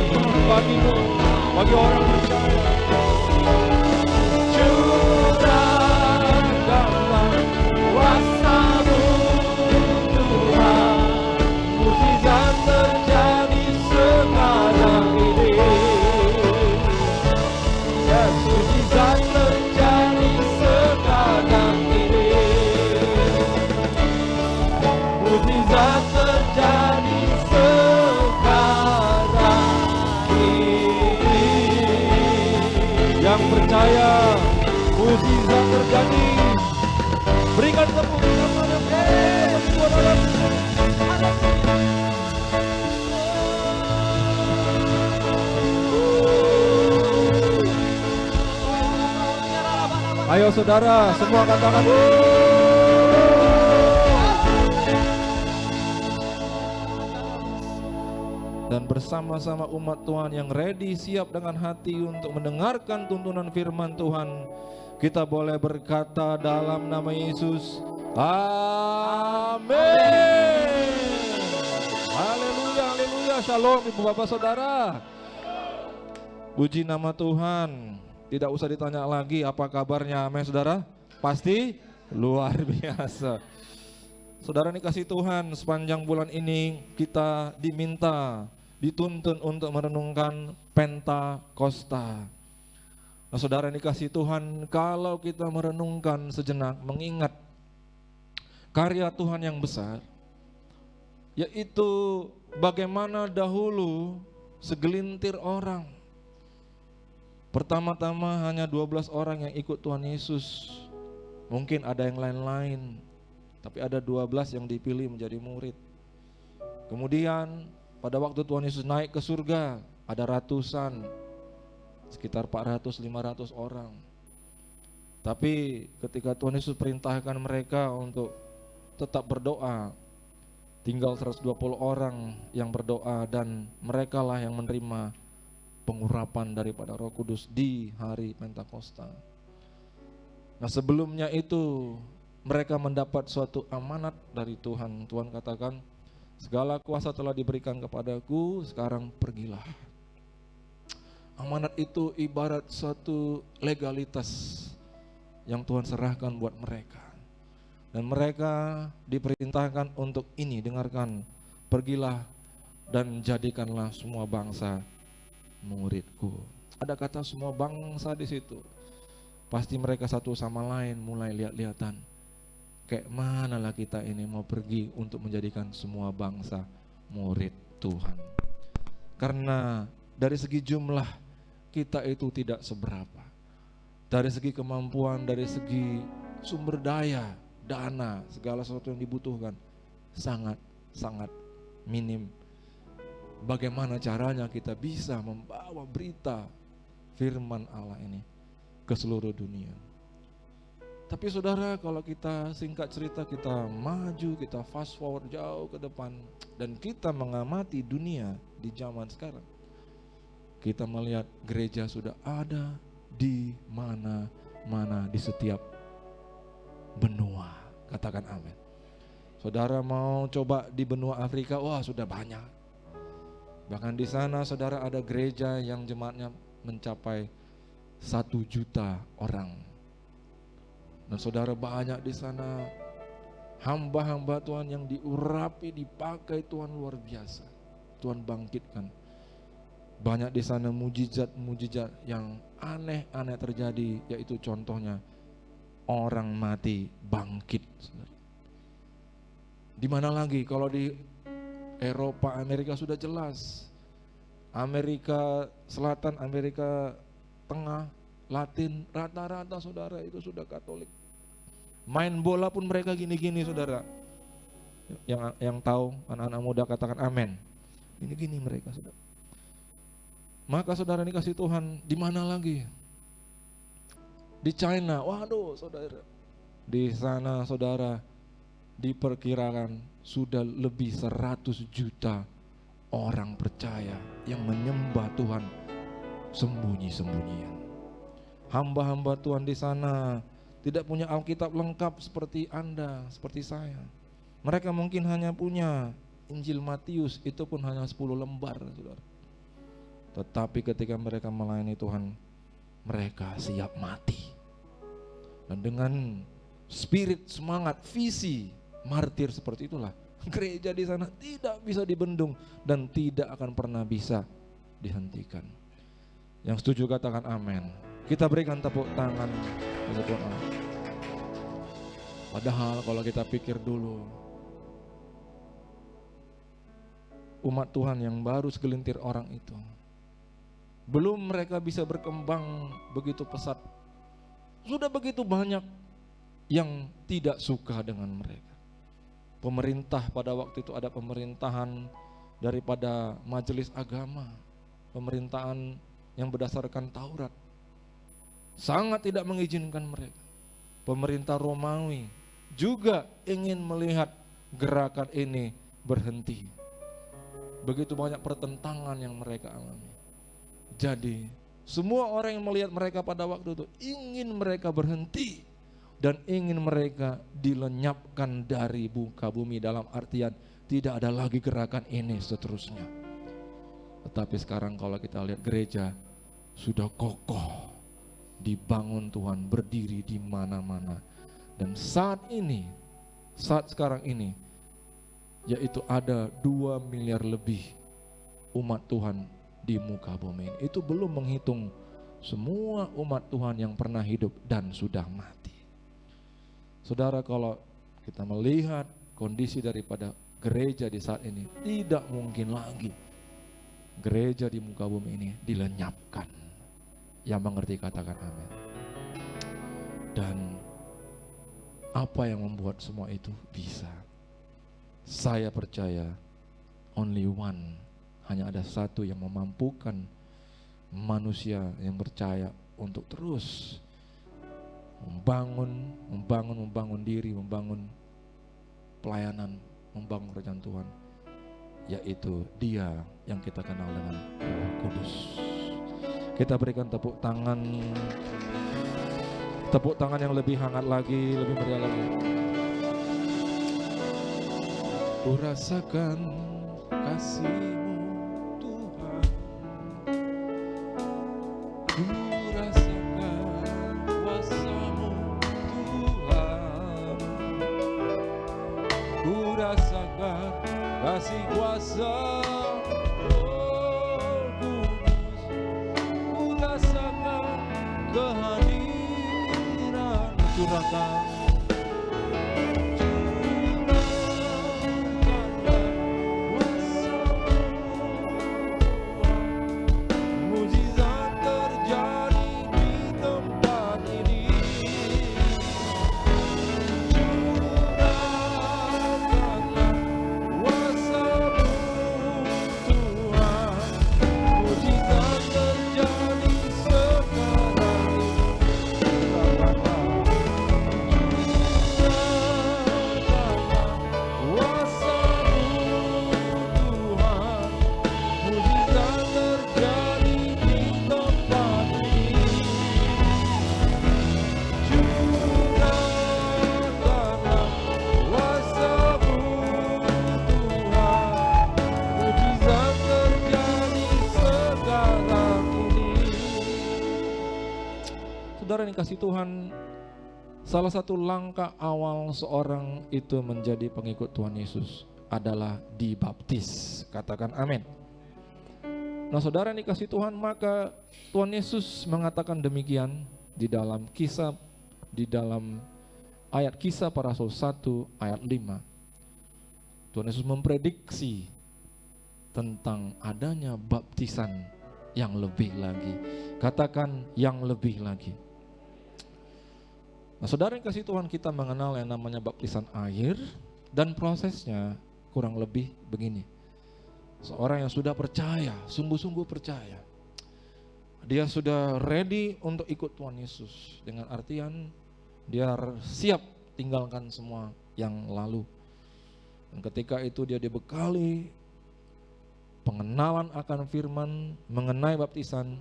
bagimu, bagi orang percaya. Curahkanlah kuasa-Mu Tuhan, mukjizat terjadi sekarang ini. Ya, mukjizat terjadi sekarang ini. Mukjizat terjadi sekarang ini. Yang percaya mukjizat terjadi, berikan tepuk tangan pada Tuhan Allah. Ayo saudara, semua katakan dan bersama-sama umat Tuhan yang ready, siap dengan hati untuk mendengarkan tuntunan firman Tuhan, kita boleh berkata dalam nama Yesus, amin. Haleluya, haleluya. Shalom ibu bapak saudara. Puji nama Tuhan. Tidak usah ditanya lagi apa kabarnya, amin saudara. Pasti luar biasa. Saudara ini kasih Tuhan, sepanjang bulan ini kita diminta, dituntun untuk merenungkan Pentakosta. Nah saudara ini kasih Tuhan, kalau kita merenungkan sejenak, mengingat karya Tuhan yang besar, yaitu bagaimana dahulu segelintir orang, pertama-tama hanya 12 orang yang ikut Tuhan Yesus. Mungkin ada yang lain-lain, tapi ada 12 yang dipilih menjadi murid. Kemudian pada waktu Tuhan Yesus naik ke surga, ada ratusan, sekitar 400-500 orang. Tapi ketika Tuhan Yesus perintahkan mereka untuk tetap berdoa, tinggal 120 orang yang berdoa, dan merekalah yang menerima pengurapan daripada Roh Kudus di hari Pentakosta. Nah sebelumnya itu mereka mendapat suatu amanat dari Tuhan. Tuhan katakan, segala kuasa telah diberikan kepadaku, sekarang pergilah. Amanat itu ibarat suatu legalitas yang Tuhan serahkan buat mereka. Dan mereka diperintahkan untuk ini, dengarkan, pergilah dan jadikanlah semua bangsa muridku. Ada kata semua bangsa di situ. Pasti mereka satu sama lain mulai lihat-lihatan. Kayak mana lah kita ini mau pergi untuk menjadikan semua bangsa murid Tuhan. Karena dari segi jumlah kita itu tidak seberapa. Dari segi kemampuan, dari segi sumber daya, dana, segala sesuatu yang dibutuhkan sangat minim. Bagaimana caranya kita bisa membawa berita firman Allah ini ke seluruh dunia. Tapi saudara, kalau kita singkat cerita, kita maju, kita fast forward jauh ke depan, dan kita mengamati dunia di zaman sekarang, kita melihat gereja sudah ada di mana-mana, di setiap benua. Katakan amin. Saudara mau coba di benua Afrika, wah sudah banyak. Bahkan di sana saudara ada gereja yang jemaatnya mencapai 1 juta orang. Dan saudara banyak di sana hamba-hamba Tuhan yang diurapi, dipakai Tuhan luar biasa. Tuhan bangkitkan. Banyak di sana mujizat-mujizat yang aneh-aneh terjadi, yaitu contohnya orang mati bangkit. Di mana lagi kalau di Eropa, Amerika sudah jelas. Amerika Selatan, Amerika Tengah, Latin, rata-rata saudara itu sudah Katolik. Main bola pun mereka gini-gini saudara. Yang tahu anak-anak muda katakan amin. Gini-gini mereka saudara. Maka saudara dikasih Tuhan, di mana lagi? Di China, waduh saudara. Di sana saudara diperkirakan sudah lebih 100 juta orang percaya yang menyembah Tuhan sembunyi-sembunyian. Hamba-hamba Tuhan di sana tidak punya Alkitab lengkap seperti Anda, seperti saya. Mereka mungkin hanya punya Injil Matius, itu pun hanya 10 lembar, saudara. Tetapi ketika mereka melayani Tuhan, mereka siap mati. Dan dengan spirit, semangat, visi martir seperti itulah, gereja di sana tidak bisa dibendung dan tidak akan pernah bisa dihentikan. Yang setuju katakan amin. Kita berikan tepuk tangan untuk Tuhan. Padahal kalau kita pikir dulu, umat Tuhan yang baru segelintir orang itu, belum mereka bisa berkembang begitu pesat, sudah begitu banyak yang tidak suka dengan mereka. Pemerintah pada waktu itu ada pemerintahan daripada majelis agama, pemerintahan yang berdasarkan Taurat, sangat tidak mengizinkan mereka. Pemerintah Romawi juga ingin melihat gerakan ini berhenti. Begitu banyak pertentangan yang mereka alami. Jadi semua orang yang melihat mereka pada waktu itu ingin mereka berhenti dan ingin mereka dilenyapkan dari muka bumi, dalam artian tidak ada lagi gerakan ini seterusnya. Tetapi sekarang kalau kita lihat gereja sudah kokoh, dibangun Tuhan, berdiri di mana-mana. Dan saat ini, saat sekarang ini, yaitu ada 2 miliar lebih umat Tuhan di muka bumi. Itu belum menghitung semua umat Tuhan yang pernah hidup dan sudah mati. Saudara, kalau kita melihat kondisi daripada gereja di saat ini, tidak mungkin lagi gereja di muka bumi ini dilenyapkan. Yang mengerti katakan amin. Dan apa yang membuat semua itu bisa? Saya percaya only one, hanya ada satu yang memampukan manusia yang percaya untuk terus membangun diri, membangun pelayanan, membangun kerajaan Tuhan, yaitu Dia yang kita kenal dengan Roh Kudus. Kita berikan tepuk tangan yang lebih hangat lagi, lebih meriah lagi. Ku rasakan kasih-Mu Tuhan, ku rasakan kuasa-Mu Tuhan, ku rasakan kasih kuasa Roh Kudus, ku rasakan kehadiran curahkan. saudara yang dikasihi Tuhan, salah satu langkah awal seorang itu menjadi pengikut Tuhan Yesus adalah dibaptis. Katakan amin. Nah saudara yang dikasihi Tuhan, maka Tuhan Yesus mengatakan demikian di dalam ayat Kisah para Rasul 1 ayat 5. Tuhan Yesus memprediksi tentang adanya baptisan yang lebih lagi. Katakan yang lebih lagi. Nah saudara yang kasih Tuhan, kita mengenal yang namanya baptisan air, dan prosesnya kurang lebih begini. Seorang yang sudah percaya, sungguh-sungguh percaya, dia sudah ready untuk ikut Tuhan Yesus, dengan artian dia siap tinggalkan semua yang lalu. Dan ketika itu dia dibekali pengenalan akan firman mengenai baptisan,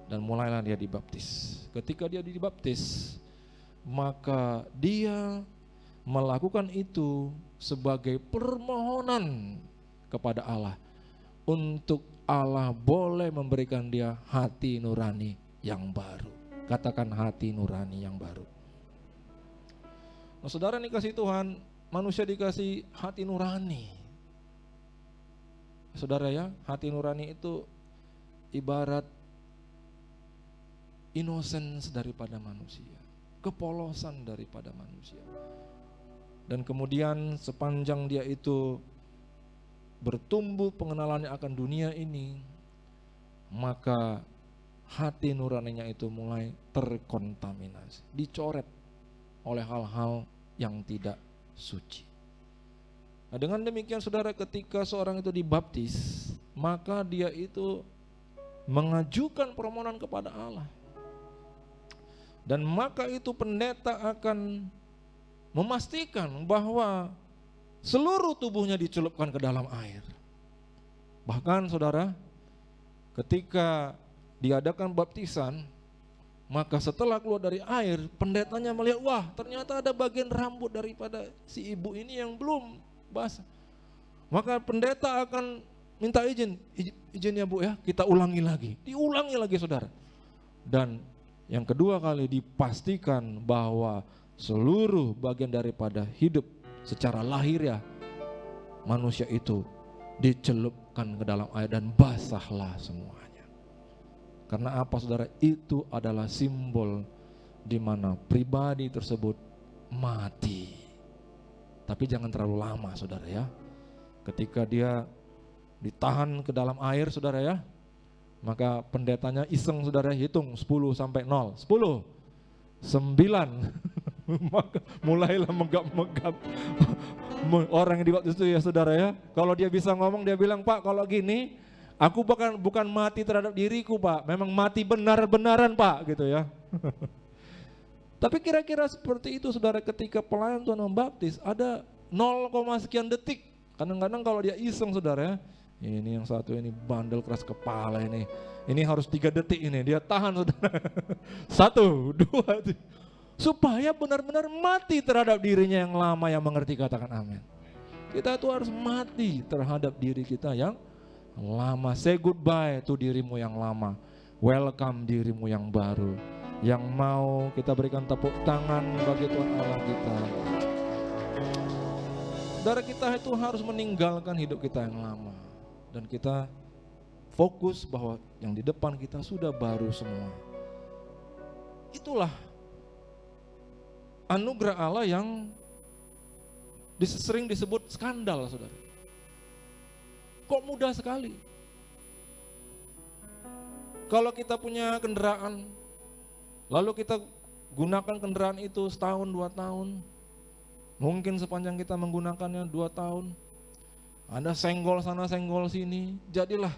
dan mulailah dia dibaptis. Ketika dia dibaptis, maka dia melakukan itu sebagai permohonan kepada Allah, untuk Allah boleh memberikan dia hati nurani yang baru. Katakan hati nurani yang baru. Nah saudara dikasih Tuhan, manusia dikasih hati nurani. Saudara ya, hati nurani itu ibarat innocence daripada manusia, kepolosan daripada manusia. Dan kemudian sepanjang dia itu bertumbuh pengenalannya akan dunia ini, maka hati nuraninya itu mulai terkontaminasi, dicoret oleh hal-hal yang tidak suci. Nah dengan demikian saudara, ketika seorang itu dibaptis, maka dia itu mengajukan permohonan kepada Allah. Dan maka itu pendeta akan memastikan bahwa seluruh tubuhnya dicelupkan ke dalam air. Bahkan saudara, ketika diadakan baptisan, maka setelah keluar dari air, pendetanya melihat, wah ternyata ada bagian rambut daripada si ibu ini yang belum basah. Maka pendeta akan minta izin ya Bu ya, kita ulangi lagi. Diulangi lagi saudara. Dan yang kedua kali dipastikan bahwa seluruh bagian daripada hidup secara lahiriah manusia itu dicelupkan ke dalam air dan basahlah semuanya. Karena apa saudara? Itu adalah simbol di mana pribadi tersebut mati. Tapi jangan terlalu lama saudara ya. Ketika dia ditahan ke dalam air saudara ya, maka pendetanya iseng saudara, hitung 10 sampai 0. 10, 9 maka mulailah menggap-menggap. Orang yang dibaptis itu ya saudara ya, kalau dia bisa ngomong dia bilang, Pak kalau gini aku bukan mati terhadap diriku Pak, memang mati benar-benaran Pak gitu ya. Tapi kira-kira seperti itu saudara, ketika pelayan Tuhan membaptis ada 0, sekian detik. Kadang-kadang kalau dia iseng saudara ya, ini yang satu ini bandel keras kepala ini harus 3 detik ini, dia tahan saudara. 1, 2, 3. Supaya benar-benar mati terhadap dirinya yang lama yang mengerti, katakan amin. Kita itu harus mati terhadap diri kita yang lama. Say goodbye to dirimu yang lama, welcome dirimu yang baru. Yang mau kita berikan tepuk tangan bagi Tuhan Allah kita. Saudara, kita itu harus meninggalkan hidup kita yang lama, dan kita fokus bahwa yang di depan kita sudah baru semua. Itulah anugerah Allah yang sering disebut skandal saudara. Kok mudah sekali. Kalau kita punya kendaraan, lalu kita gunakan kendaraan itu setahun 2 tahun, mungkin sepanjang kita menggunakannya 2 tahun, ada senggol sana senggol sini, jadilah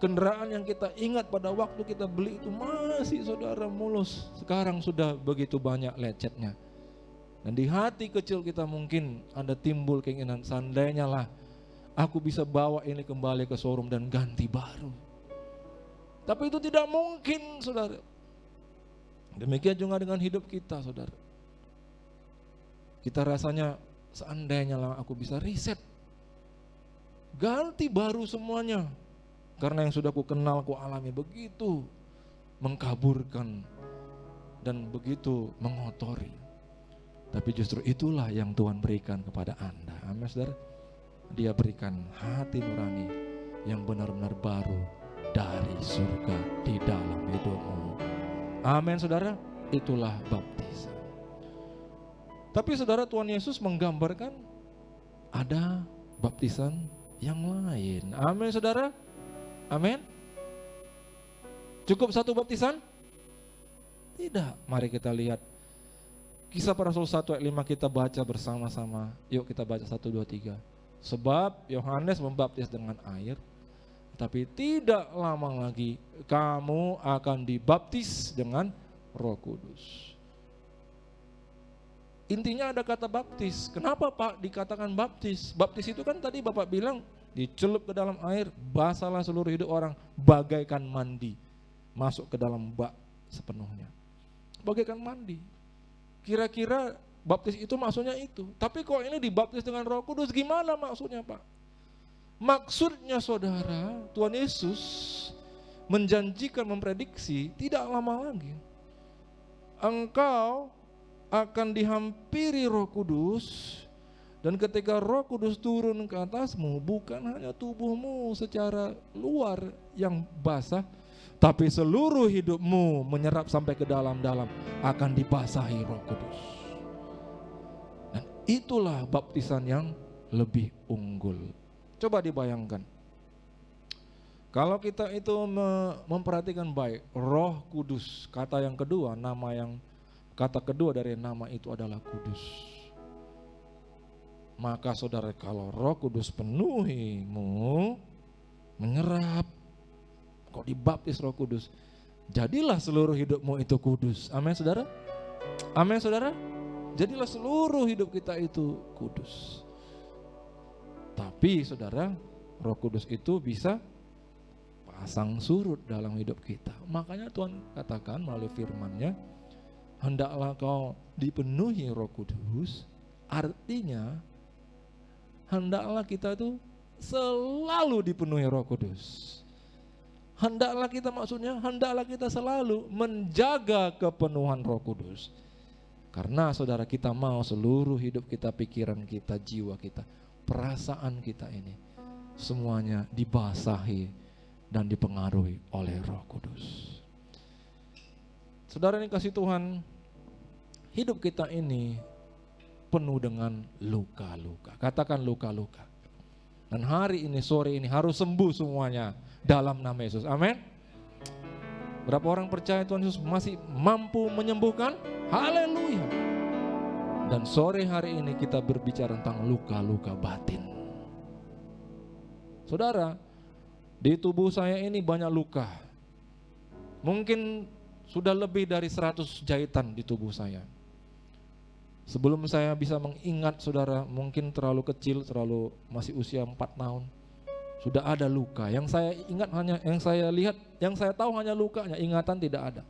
kendaraan yang kita ingat pada waktu kita beli itu masih saudara mulus. Sekarang sudah begitu banyak lecetnya. Dan di hati kecil kita mungkin ada timbul keinginan, seandainya lah aku bisa bawa ini kembali ke showroom dan ganti baru. Tapi itu tidak mungkin saudara. Demikian juga dengan hidup kita saudara. Kita rasanya seandainya lah aku bisa reset, ganti baru semuanya. Karena yang sudah ku kenal, ku alami begitu mengkaburkan dan begitu mengotori. Tapi justru itulah yang Tuhan berikan kepada Anda. Amin saudara. Dia berikan hati nurani yang benar-benar baru dari surga di dalam hidupmu. Amin saudara. Itulah baptisan. Tapi saudara, Tuhan Yesus menggambarkan ada baptisan yang lain. Amin saudara. Amin. Cukup satu baptisan? Tidak. Mari kita lihat Kisah Para Rasul 1 ayat 5 kita baca bersama-sama. Yuk kita baca 1, 2, 3. Sebab Yohanes membaptis dengan air, tapi tidak lama lagi kamu akan dibaptis dengan Roh Kudus. Intinya ada kata baptis. Kenapa Pak dikatakan baptis? Baptis itu kan tadi Bapak bilang dicelup ke dalam air, basahlah seluruh hidup orang bagaikan mandi. Masuk ke dalam bak sepenuhnya. Bagaikan mandi. Kira-kira baptis itu maksudnya itu. Tapi kok ini dibaptis dengan Roh Kudus, gimana maksudnya Pak? Maksudnya saudara, Tuhan Yesus menjanjikan, memprediksi tidak lama lagi engkau akan dihampiri Roh Kudus, dan ketika Roh Kudus turun ke atasmu, bukan hanya tubuhmu secara luar yang basah, tapi seluruh hidupmu menyerap sampai ke dalam-dalam akan dibasahi Roh Kudus. Dan itulah baptisan yang lebih unggul. Coba dibayangkan. Kalau kita itu memperhatikan baik, Roh Kudus, kata yang kedua, kata kedua dari nama itu adalah kudus. Maka saudara, kalau Roh Kudus penuhimu, menyerap, kok dibaptis Roh Kudus, jadilah seluruh hidupmu itu kudus. Amin saudara? Amin saudara? Jadilah seluruh hidup kita itu kudus. Tapi saudara, Roh Kudus itu bisa pasang surut dalam hidup kita. Makanya Tuhan katakan melalui firman-Nya, hendaklah kau dipenuhi Roh Kudus. Artinya hendaklah kita itu selalu dipenuhi Roh Kudus. Hendaklah kita selalu menjaga kepenuhan Roh Kudus. Karena saudara, kita mau seluruh hidup kita, pikiran kita, jiwa kita, perasaan kita ini semuanya dibasahi dan dipengaruhi oleh Roh Kudus. Saudara yang kasih Tuhan, hidup kita ini penuh dengan luka-luka. Katakan luka-luka. Dan hari ini, sore ini harus sembuh semuanya dalam nama Yesus. Amin. Berapa orang percaya Tuhan Yesus masih mampu menyembuhkan? Haleluya. Dan sore hari ini kita berbicara tentang luka-luka batin. Saudara, di tubuh saya ini banyak luka. Mungkin sudah lebih dari 100 jahitan di tubuh saya. Sebelum saya bisa mengingat saudara, mungkin terlalu kecil, masih usia 4 tahun. Sudah ada luka. Yang saya ingat hanya, yang saya lihat, yang saya tahu hanya lukanya, ingatan tidak ada.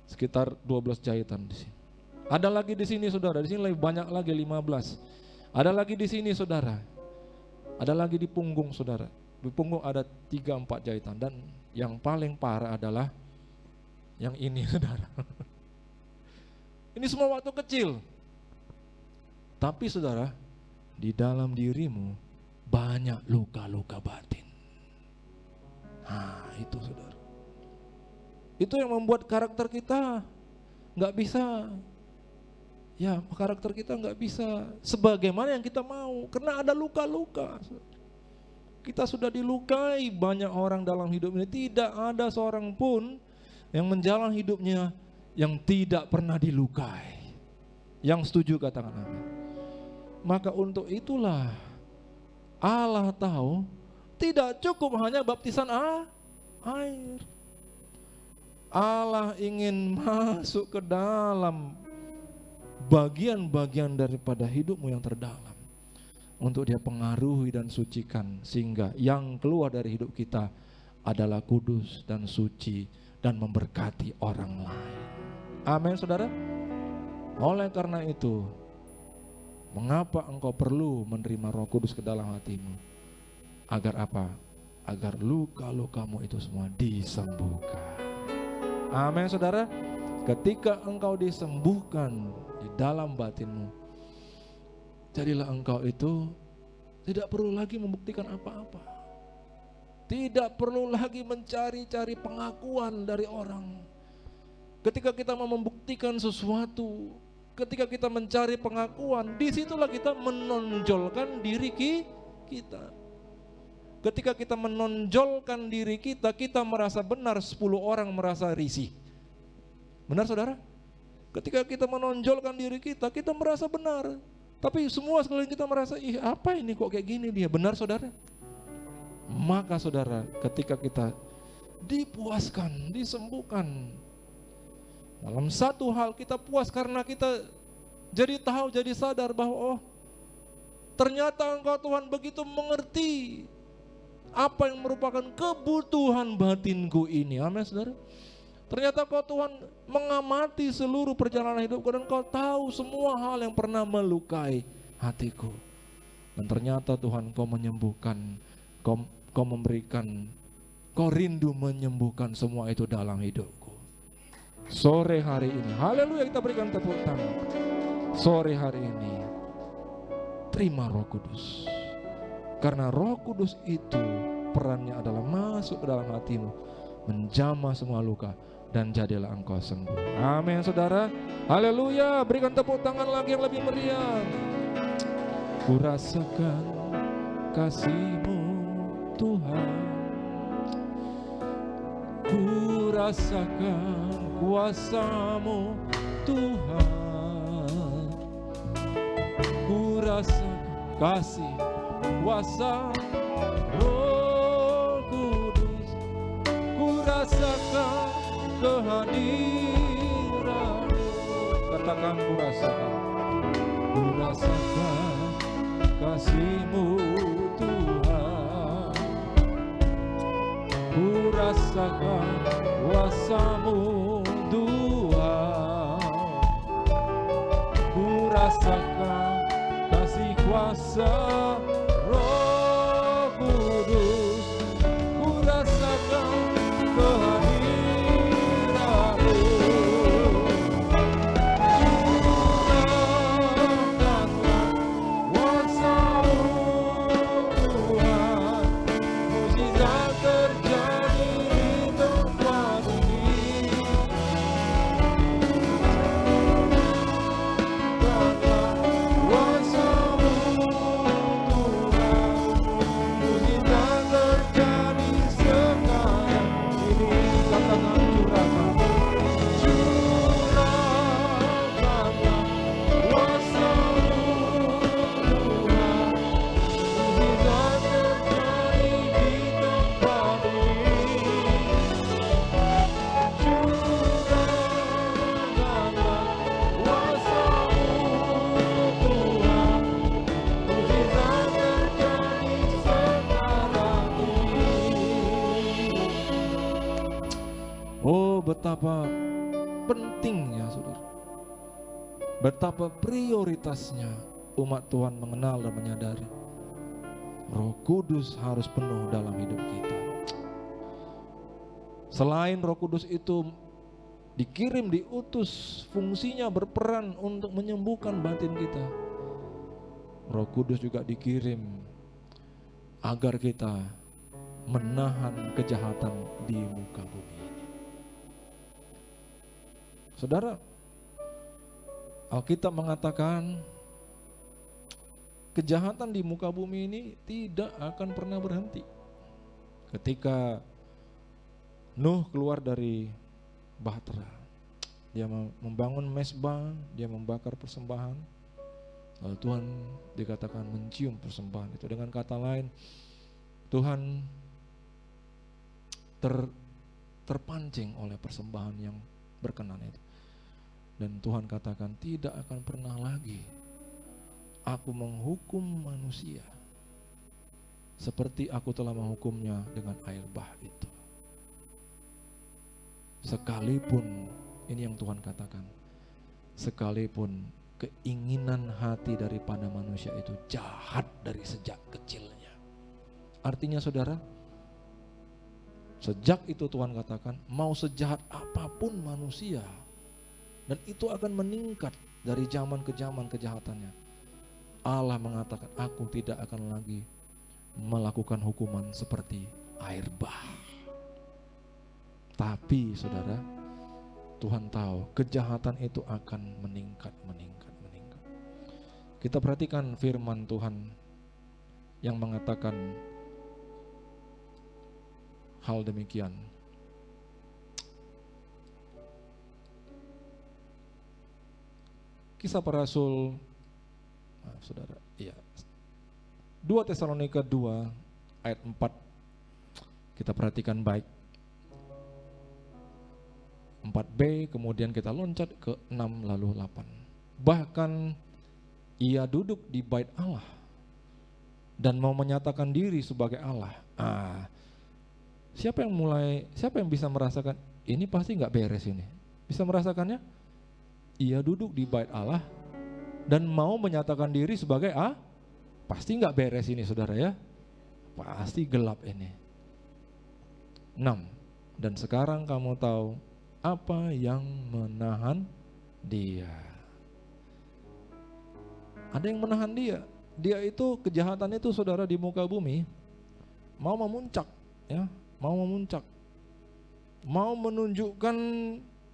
Sekitar 12 jahitan di sini. Ada lagi di sini saudara, di sini lebih banyak lagi 15. Ada lagi di sini saudara. Ada lagi di punggung saudara. Di punggung ada 3-4 jahitan, dan yang paling parah adalah yang ini saudara. Ini semua waktu kecil. Tapi saudara, di dalam dirimu banyak luka-luka batin. Nah itu saudara. Itu yang membuat karakter kita gak bisa, karakter kita gak bisa sebagaimana yang kita mau. Karena ada luka-luka. Kita sudah dilukai banyak orang dalam hidup ini. Tidak ada seorang pun yang menjalani hidupnya yang tidak pernah dilukai. Yang setuju katakan amin. Maka untuk itulah Allah tahu tidak cukup hanya baptisan air. Allah ingin masuk ke dalam bagian-bagian daripada hidupmu yang terdalam, untuk dia pengaruhi dan sucikan, sehingga yang keluar dari hidup kita adalah kudus dan suci dan memberkati orang lain. Amin saudara. Oleh karena itu, mengapa engkau perlu menerima Roh Kudus ke dalam hatimu? Agar apa? Agar luka-lukamu itu semua disembuhkan. Amin saudara. Ketika engkau disembuhkan di dalam batinmu, jadilah engkau itu tidak perlu lagi membuktikan apa-apa. Tidak perlu lagi mencari-cari pengakuan dari orang. Ketika kita mau membuktikan sesuatu, ketika kita mencari pengakuan, disitulah kita menonjolkan diri kita. Ketika kita menonjolkan diri kita, kita merasa benar, 10 orang merasa risih. Benar saudara? Ketika kita menonjolkan diri kita, kita merasa benar. Tapi semua sekalian kita merasa, ih apa ini kok kayak gini dia. Benar saudara? Maka saudara, ketika kita dipuaskan, disembuhkan, dalam satu hal kita puas karena kita jadi tahu, jadi sadar bahwa oh ternyata Engkau Tuhan begitu mengerti apa yang merupakan kebutuhan batinku ini. Amin saudara. Ternyata Kau Tuhan mengamati seluruh perjalanan hidupku dan Kau tahu semua hal yang pernah melukai hatiku. Dan ternyata Tuhan Kau menyembuhkan, Kau memberikan, Kau rindu menyembuhkan semua itu dalam hidupku. Sore hari ini, haleluya, kita berikan tepuk tangan. Sore hari ini, terima Roh Kudus. Karena Roh Kudus itu perannya adalah masuk ke dalam hatimu, menjamah semua luka, dan jadilah engkau sembuh. Amin saudara. Haleluya. Berikan tepuk tangan lagi yang lebih meriah. Ku rasakan kasih-Mu Tuhan, ku rasakan kuasa-Mu Tuhan, ku rasakan kasih kuasa Roh Kudus, ku rasakan kehadiran. Katakan ku rasakan kasih-Mu Tuhan, ku rasakan kuasa-Mu Tuhan, ku rasakan kasih kuasa Roh Kudus, ku rasakan kehadiran. Betapa pentingnya saudara, betapa prioritasnya umat Tuhan mengenal dan menyadari Roh Kudus harus penuh dalam hidup kita. Selain Roh Kudus itu dikirim, diutus, fungsinya berperan untuk menyembuhkan batin kita, Roh Kudus juga dikirim agar kita menahan kejahatan di muka bumi. Saudara, Alkitab mengatakan kejahatan di muka bumi ini tidak akan pernah berhenti. Ketika Nuh keluar dari bahtera, dia membangun mezbah, dia membakar persembahan. Lalu Tuhan dikatakan mencium persembahan itu. Dengan kata lain, Tuhan terpancing oleh persembahan yang berkenan itu. Dan Tuhan katakan tidak akan pernah lagi aku menghukum manusia seperti aku telah menghukumnya dengan air bah itu. Sekalipun, ini yang Tuhan katakan, sekalipun keinginan hati daripada manusia itu jahat dari sejak kecilnya. Artinya saudara, sejak itu Tuhan katakan mau sejahat apapun manusia, Dan itu akan meningkat dari zaman ke zaman kejahatannya. Allah mengatakan, aku tidak akan lagi melakukan hukuman seperti air bah. Tapi saudara, Tuhan tahu kejahatan itu akan meningkat. Kita perhatikan firman Tuhan yang mengatakan hal demikian. Kisah para Rasul, saudara, iya. 2 Tesalonika 2 ayat 4. Kita perhatikan baik. 4b, kemudian kita loncat ke 6 lalu 8. Bahkan ia duduk di bait Allah dan mau menyatakan diri sebagai Allah. Siapa yang bisa merasakan ini pasti nggak beres ini? Bisa merasakannya? Ia duduk di bait Allah dan mau menyatakan diri sebagai pasti nggak beres ini, saudara ya. Pasti gelap ini. 6. Dan sekarang kamu tahu apa yang menahan dia. Ada yang menahan dia. Dia itu, kejahatan itu saudara di muka bumi mau memuncak, ya, mau memuncak. Mau menunjukkan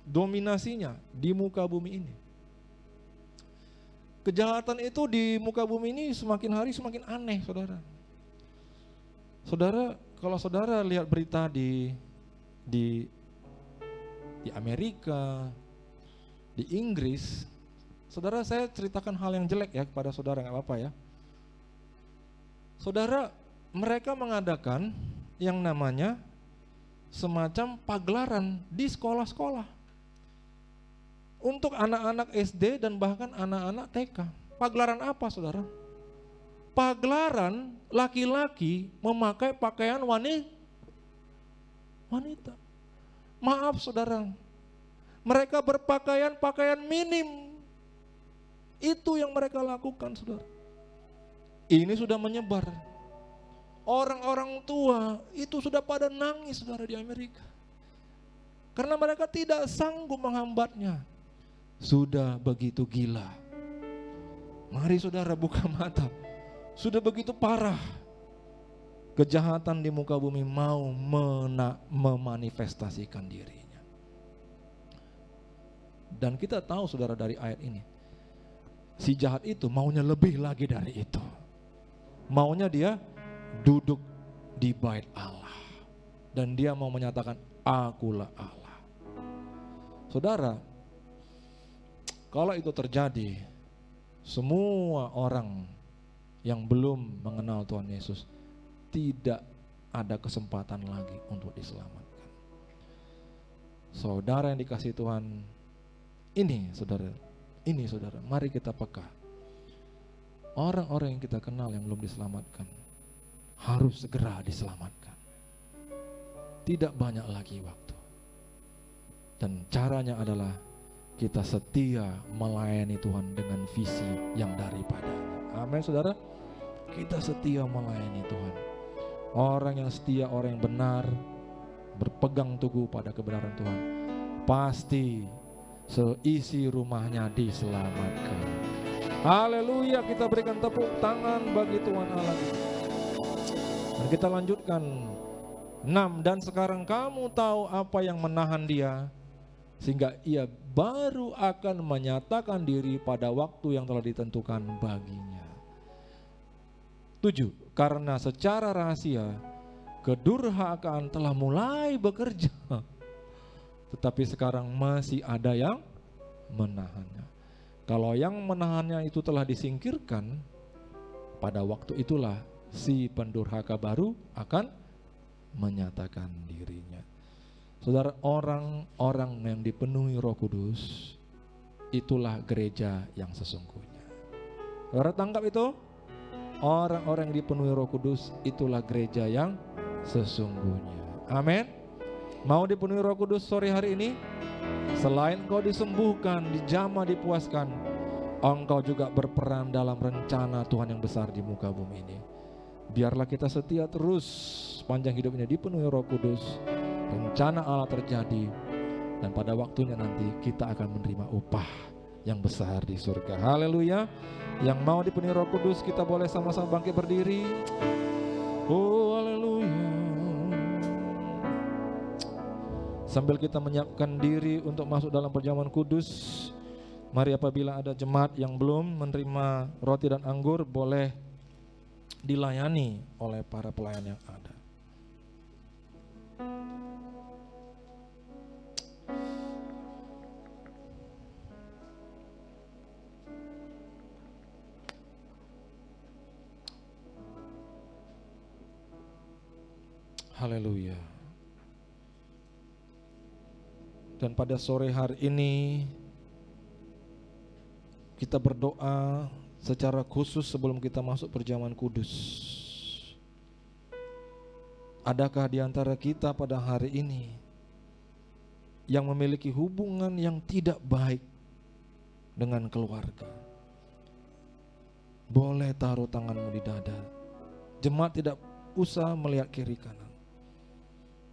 dominasinya di muka bumi ini. Kejahatan itu di muka bumi ini semakin hari semakin aneh, saudara. Saudara, kalau saudara lihat berita di Amerika, di Inggris, saudara, saya ceritakan hal yang jelek ya kepada saudara, nggak apa-apa ya. Saudara, mereka mengadakan yang namanya semacam pagelaran di sekolah-sekolah untuk anak-anak SD dan bahkan anak-anak TK. Pagelaran apa, saudara? Pagelaran laki-laki memakai pakaian wanita. Maaf, saudara, mereka berpakaian minim. Itu yang mereka lakukan, saudara. Ini sudah menyebar. Orang-orang tua itu sudah pada nangis, saudara, di Amerika. Karena mereka tidak sanggup menghambatnya. Sudah begitu gila. Mari saudara buka mata. Sudah begitu parah. Kejahatan di muka bumi mau memanifestasikan dirinya. Dan kita tahu, saudara, dari ayat ini, si jahat itu maunya lebih lagi dari itu. Maunya dia duduk di bait Allah. Dan dia mau menyatakan, akulah Allah. Saudara, kalau itu terjadi, semua orang yang belum mengenal Tuhan Yesus tidak ada kesempatan lagi untuk diselamatkan. Saudara yang dikasihi Tuhan, ini saudara, mari kita peka. Orang-orang yang kita kenal yang belum diselamatkan harus segera diselamatkan. Tidak banyak lagi waktu. Dan caranya adalah kita setia melayani Tuhan dengan visi yang daripadanya. Amin, saudara. Kita setia melayani Tuhan. Orang yang setia, orang yang benar, berpegang teguh pada kebenaran Tuhan, pasti seisi rumahnya diselamatkan. Haleluya, kita berikan tepuk tangan bagi Tuhan Allah. Dan kita lanjutkan 6. Dan sekarang kamu tahu apa yang menahan dia, sehingga ia baru akan menyatakan diri pada waktu yang telah ditentukan baginya. 7. Karena secara rahasia kedurhakaan telah mulai bekerja, tetapi sekarang masih ada yang menahannya. Kalau yang menahannya itu telah disingkirkan, pada waktu itulah si pendurhaka baru akan menyatakan dirinya. Saudara, orang-orang yang dipenuhi Roh Kudus, itulah gereja yang sesungguhnya. Saudara tangkap itu? Orang-orang yang dipenuhi Roh Kudus, itulah gereja yang sesungguhnya. Amin. Mau dipenuhi Roh Kudus sore hari ini? Selain engkau disembuhkan, dijamah, dipuaskan, engkau juga berperan dalam rencana Tuhan yang besar di muka bumi ini. Biarlah kita setia terus sepanjang hidup ini dipenuhi Roh Kudus. Rencana Allah terjadi Dan pada waktunya nanti kita akan menerima upah yang besar di surga. Haleluya. Yang mau dipenuhi Roh Kudus, kita boleh sama-sama bangkit berdiri. Oh haleluya. Sambil kita menyiapkan diri untuk masuk dalam perjamuan kudus, mari apabila ada jemaat yang belum menerima roti dan anggur, boleh dilayani oleh para pelayan yang ada. Haleluya. Dan pada sore hari ini kita berdoa secara khusus sebelum kita masuk perjamuan kudus. Adakah di antara kita pada hari ini yang memiliki hubungan yang tidak baik dengan keluarga? Boleh taruh tanganmu di dada. Jemaat tidak usah melihat kiri kanan.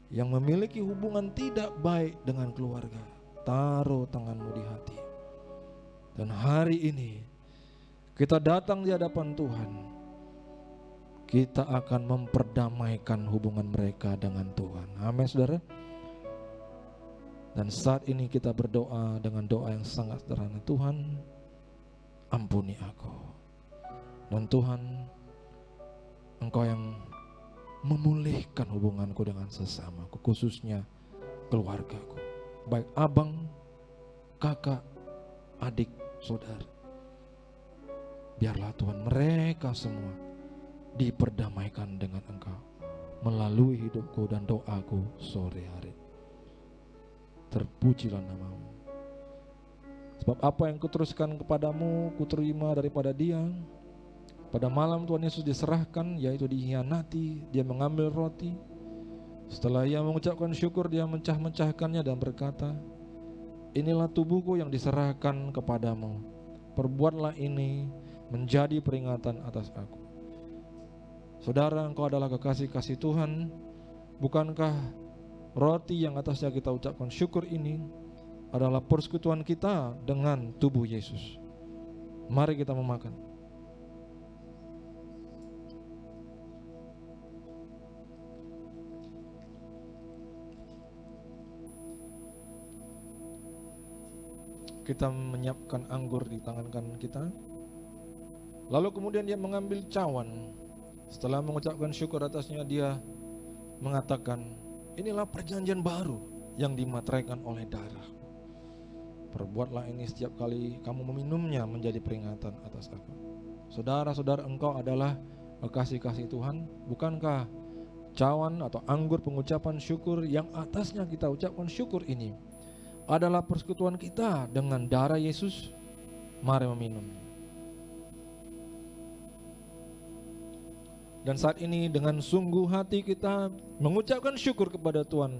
Yang memiliki hubungan tidak baik dengan keluarga, taruh tanganmu di hati. Dan hari ini kita datang di hadapan Tuhan, kita akan memperdamaikan hubungan mereka dengan Tuhan. Amin saudara. Dan saat ini kita berdoa dengan doa yang sangat sederhana. Tuhan, ampuni aku. Dan Tuhan, Engkau yang memulihkan hubunganku dengan sesamaku, khususnya keluargaku, baik abang, kakak, adik, saudara. Biarlah Tuhan mereka semua diperdamaikan dengan Engkau melalui hidupku dan doaku sore hari. Terpujilah namamu. Sebab apa yang kuteruskan kepadamu, kuterima daripada Dia. Pada malam Tuhan Yesus diserahkan, yaitu dikhianati, Dia mengambil roti. Setelah Ia mengucapkan syukur, Dia mencah-mecahkannya dan berkata, inilah tubuhku yang diserahkan kepadamu. Perbuatlah ini menjadi peringatan atas aku. Saudara, engkau adalah kekasih-kasih Tuhan. Bukankah roti yang atasnya kita ucapkan syukur ini adalah persekutuan kita dengan tubuh Yesus? Mari kita memakan. Kita menyiapkan anggur di tangan kanan kita. Lalu kemudian Dia mengambil cawan. Setelah mengucapkan syukur atasnya, Dia mengatakan, inilah perjanjian baru yang dimateraikan oleh darah. Perbuatlah ini setiap kali kamu meminumnya menjadi peringatan atas aku. Saudara-saudara, engkau adalah kekasih-kasih Tuhan. Bukankah cawan atau anggur pengucapan syukur yang atasnya kita ucapkan syukur ini adalah persekutuan kita dengan darah Yesus? Mari meminum. Dan saat ini dengan sungguh hati kita mengucapkan syukur kepada Tuhan.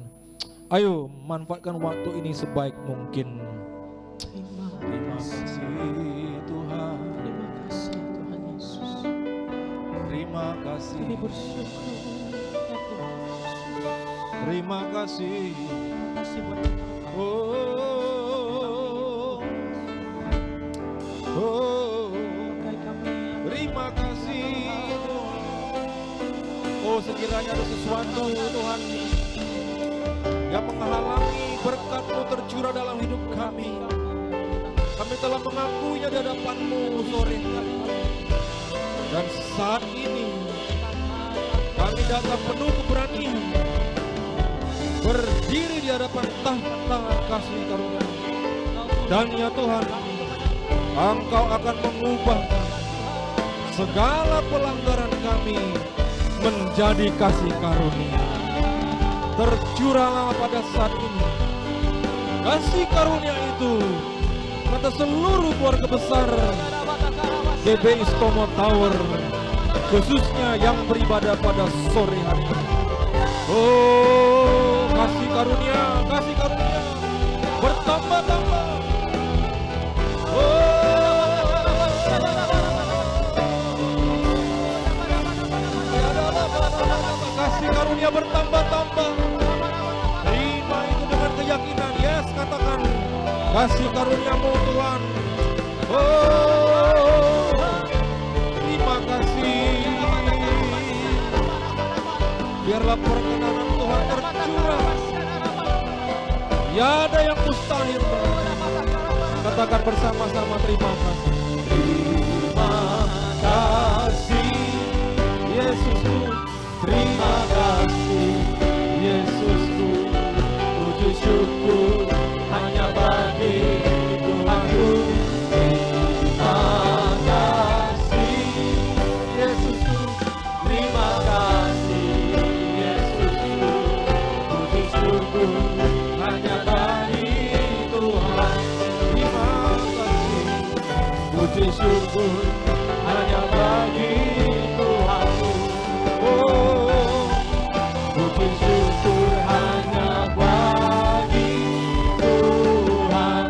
Ayo manfaatkan waktu ini sebaik mungkin. Terima kasih Tuhan. Terima kasih Tuhan Yesus. Terima kasih. Kami bersyukur ya Tuhan. Terima kasih. Terima kasih buat terima kasih. Oh, sekiranya ada sesuatu Tuhan yang menghalangi berkat-Mu tercurah dalam hidup kami, kami telah mengakuinya di hadapan-Mu sore hari. Dan saat ini kami datang penuh keberanian, berdiri di hadapan tahta kasih karunia. Dan ya Tuhan, Engkau akan mengubah segala pelanggaran kami menjadi kasih karunia. Tercurahlah pada saat ini kasih karunia itu pada seluruh keluarga besar GBI Stomo Tower, khususnya yang beribadah pada sore hari ini. Oh, kasih karunia bertambah-tambah. Kasih karunia bertambah-tambah. Terima itu dengan keyakinan. Yes, kasih karunia-Mu Tuhan. Oh, terima kasih. Biarlah perkenanan Tuhan tercurah. Ya ada yang mustahil. Katakan bersama-sama terima kasih. Terima kasih Yesusku, terima kasih Yesusku, puji syukur hanya bagi Tuhanku. Terima kasih Yesusku, terima kasih Yesusku, puji syukur hanya bagi Tuhan. Terima kasih, puji syukur hanya bagi Tuhan. Oh, puji syukur hanya bagi Tuhan.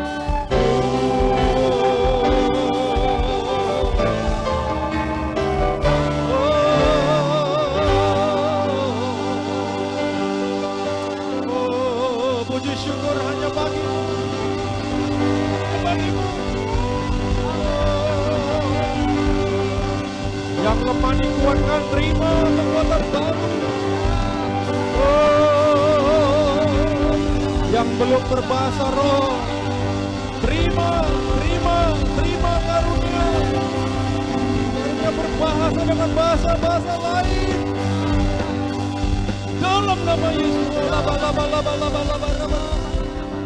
Oh, puji syukur hanya bagimu, bagimu. Yang lemah dikuatkan, terima kekuatan baru. Oh, yang belum berbahasa roh, terima karunia. Karunia berbahasa dengan bahasa-bahasa lain. Dalam nama Yesus,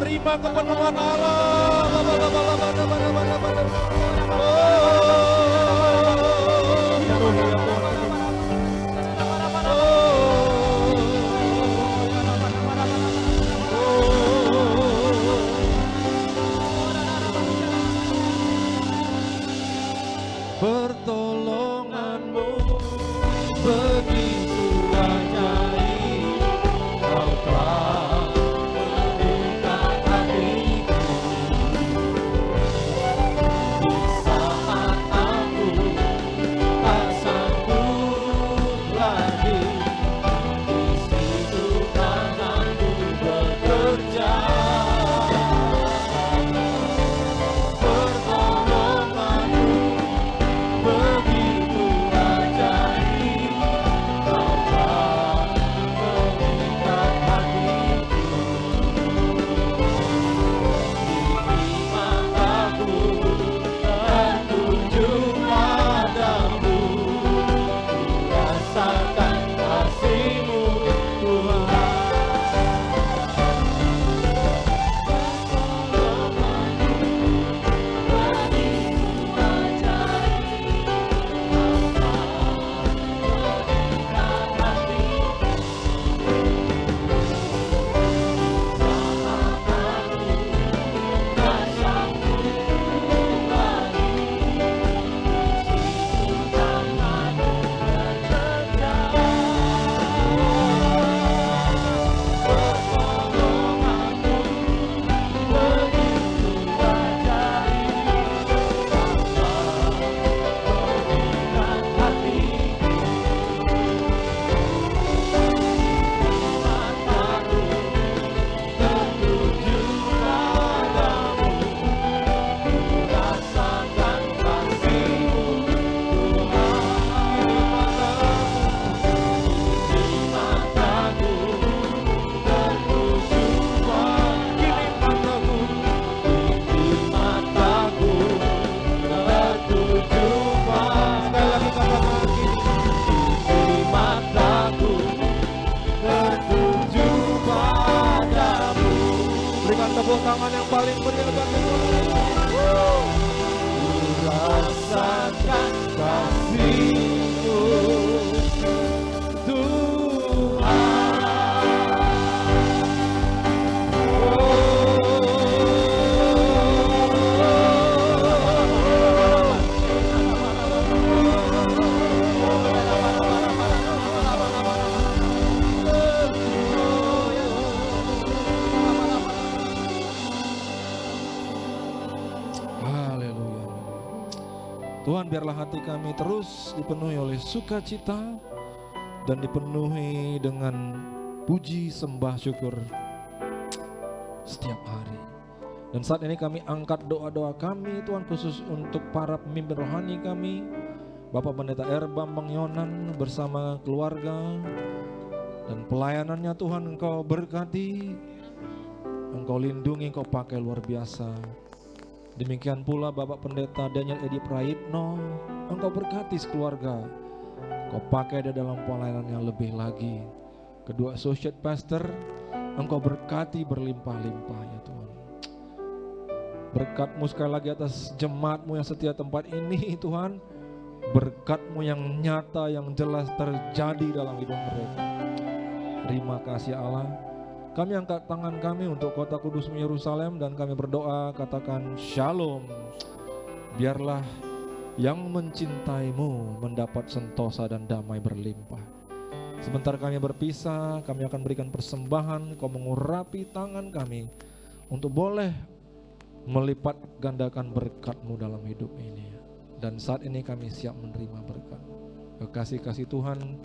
terima kepenuhan Allah. Pertolongan-Mu begitu ajaib, Kau telah meluluhkan hatiku. Di saat aku tak sanggup lagi, di situ tanganmu bekerja. Pertolongan-Mu begitu ajaib, Kau telah mengikat hatiku. Kini mataku tertuju padamu, rasakan kasih-Mu Tuhan. Berikan tepuk tangan yang paling meriah bagi Tuhan. Rasakan kasih-Mu Tuhan. Tuhan, biarlah hati kami terus dipenuhi oleh sukacita dan dipenuhi dengan puji sembah syukur setiap hari. Dan saat ini kami angkat doa-doa kami Tuhan, khusus untuk para pemimpin rohani kami, Bapak Pendeta R. Bambang Yonan bersama keluarga dan pelayanannya Tuhan. Engkau berkati, Engkau lindungi, Engkau pakai luar biasa. Demikian pula Bapak Pendeta Daniel Edi Prayitno, Engkau berkati sekeluarga, Engkau pakai dia dalam pelayanan yang lebih lagi. Kedua associate pastor, Engkau berkati berlimpah-limpah ya Tuhan. Berkat-Mu sekali lagi atas jemaat-Mu yang setia tempat ini Tuhan. Berkat-Mu yang nyata, yang jelas terjadi dalam hidup mereka. Terima kasih Allah. Kami angkat tangan kami untuk kota kudus Yerusalem dan kami berdoa, katakan shalom. Biarlah yang mencintai-Mu mendapat sentosa dan damai berlimpah. Sebentar kami berpisah, kami akan berikan persembahan. Kau mengurapi tangan kami untuk boleh melipat gandakan berkat-Mu dalam hidup ini. Dan saat ini kami siap menerima berkat. Kekasih-kasih Tuhan,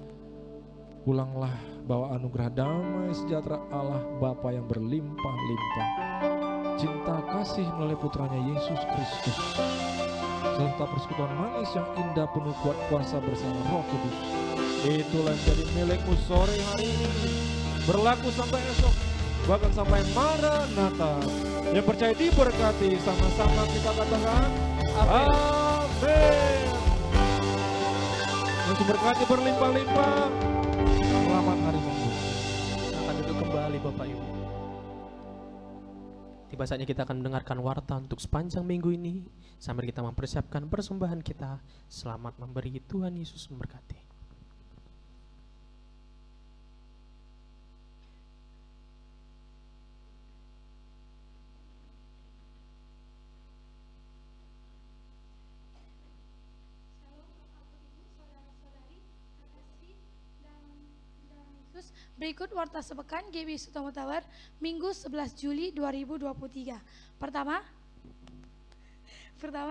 pulanglah bawa anugerah damai sejahtera Allah Bapa yang berlimpah-limpah, cinta kasih melalui putranya Yesus Kristus, serta persekutuan manis yang indah penuh kuat kuasa bersama Roh Kudus, itulah yang jadi milikmu sore hari ini, berlaku sampai esok, bahkan sampai Maranatha. Yang percaya diberkati, sama-sama kita katakan amin. Yang berkati berlimpah-limpah. Selamat hari Minggu. Akan duduk kembali Bapak Ibu. Tiba saatnya kita akan mendengarkan warta untuk sepanjang minggu ini, sambil kita mempersiapkan persembahan kita. Selamat memberi, Tuhan Yesus memberkati. Berikut warta sepekan GBI Sutomo Tower Minggu 11 Juli 2023. Pertama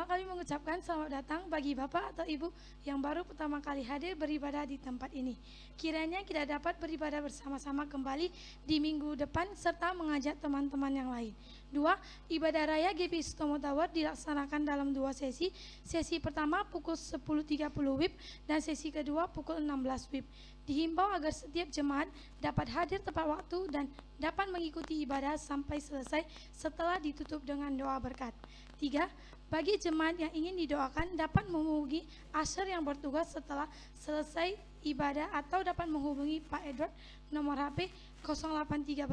kami mengucapkan selamat datang bagi Bapak atau Ibu yang baru pertama kali hadir beribadah di tempat ini. Kiranya kita dapat beribadah bersama-sama kembali di minggu depan serta mengajak teman-teman yang lain. 2. Ibadah Raya GBI Sutomo Tower dilaksanakan dalam 2 sesi. Sesi pertama pukul 10.30 WIB dan sesi kedua pukul 16 WIB. Dihimbau agar setiap jemaat dapat hadir tepat waktu dan dapat mengikuti ibadah sampai selesai setelah ditutup dengan doa berkat. 3. Bagi jemaat yang ingin didoakan dapat menghubungi usher yang bertugas setelah selesai ibadah atau dapat menghubungi Pak Edward nomor HP 0813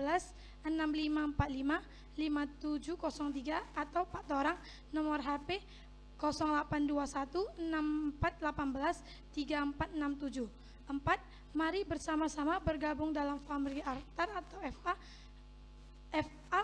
6545 5703 atau Pak Torang nomor HP 0821 6418 3467. 4. Mari bersama-sama bergabung dalam Family Altar atau FA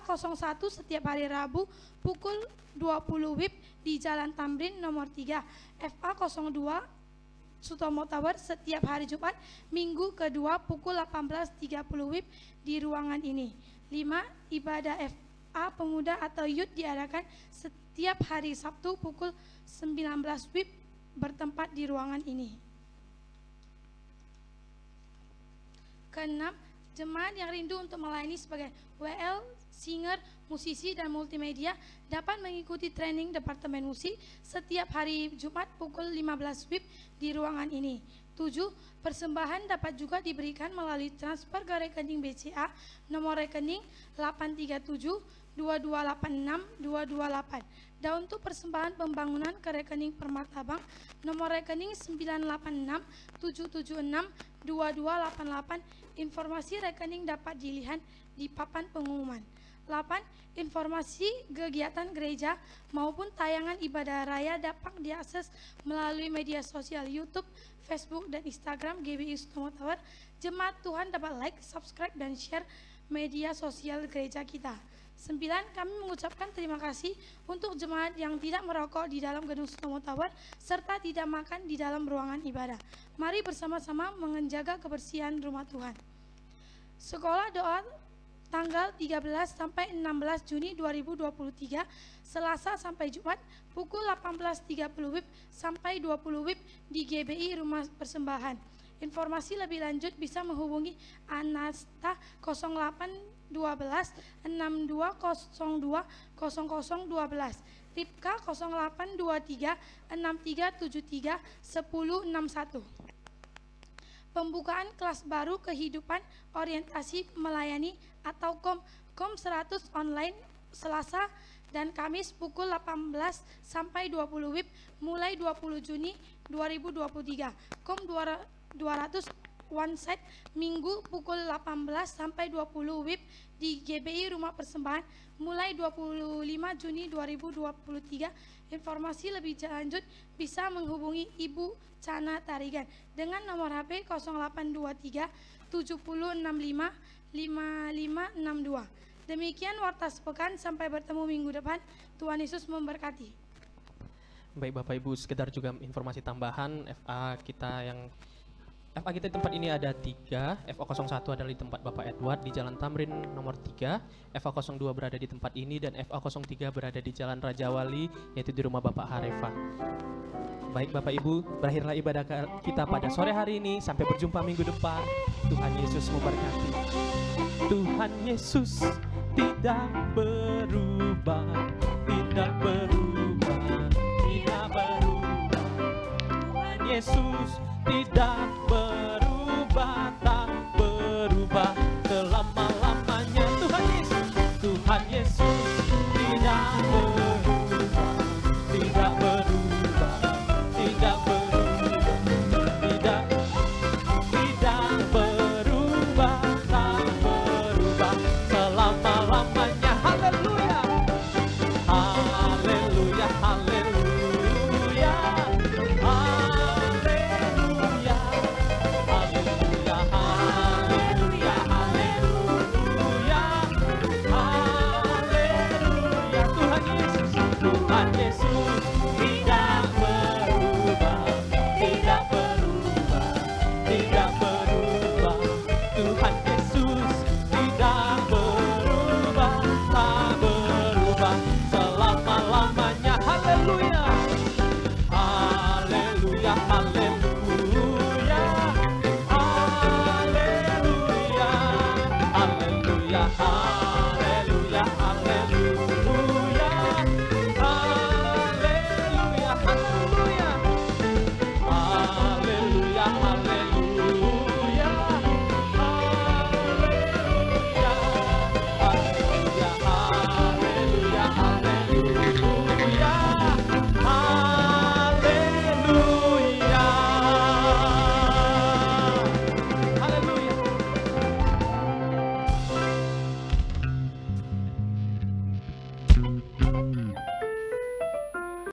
01 setiap hari Rabu pukul 20 WIB di Jalan Tamrin nomor 3. FA 02 Sutomo Tower setiap hari Jumat minggu kedua pukul 18.30 WIB di ruangan ini. 5. Ibadah FA Pemuda atau Youth diadakan setiap hari Sabtu pukul 19 WIB bertempat di ruangan ini. Keenam, jemaat yang rindu untuk melayani sebagai WL, singer, musisi, dan multimedia dapat mengikuti training Departemen Musik setiap hari Jumat pukul 15 WIB di ruangan ini. 7. Persembahan dapat juga diberikan melalui transfer ke rekening BCA nomor rekening 837 2286 228. Dan untuk persembahan pembangunan ke rekening Permata Bank nomor rekening 986 776 2288. Informasi rekening dapat dilihat di papan pengumuman. 8. Informasi kegiatan gereja maupun tayangan ibadah raya dapat diakses melalui media sosial YouTube, Facebook, dan Instagram GBI Sutomo Tower. Jemaat Tuhan dapat like, subscribe, dan share media sosial gereja kita. 9. Kami mengucapkan terima kasih untuk jemaat yang tidak merokok di dalam gedung Sutomo Tower serta tidak makan di dalam ruangan ibadah. Mari bersama-sama menjaga kebersihan rumah Tuhan. Sekolah doa tanggal 13 sampai 16 Juni 2023, Selasa sampai Jumat pukul 18.30 WIB sampai 20 WIB di GBI Rumah Persembahan. Informasi lebih lanjut bisa menghubungi Anasta 08 6202 0012, Ripka 0823 6373 1061. Pembukaan kelas baru kehidupan orientasi melayani atau KOM 100 online Selasa dan Kamis pukul 18 sampai 20 WIB mulai 20 Juni 2023. KOM 200 One-site Minggu pukul 18 sampai 20 WIB di GBI Rumah Persembahan mulai 25 Juni 2023. Informasi lebih lanjut bisa menghubungi Ibu Cana Tarigan dengan nomor HP 0823 7065 5562. Demikian Warta Sepekan, sampai bertemu minggu depan. Tuhan Yesus memberkati. Baik Bapak Ibu, sekedar juga informasi tambahan, FA kita di tempat ini ada 3. FA01 adalah di tempat Bapak Edward di Jalan Tamrin nomor 3, FA02 berada di tempat ini, dan FA03 berada di Jalan Raja Wali, yaitu di rumah Bapak Harefa. Baik Bapak Ibu, berakhirlah ibadah kita pada sore hari ini. Sampai berjumpa minggu depan. Tuhan Yesus memberkati. Tuhan Yesus tidak berubah, tidak berubah, tidak berubah. Tuhan Yesus tidak berubah, tak berubah selama-lamanya. Tuhan Yesus, Tuhan Yesus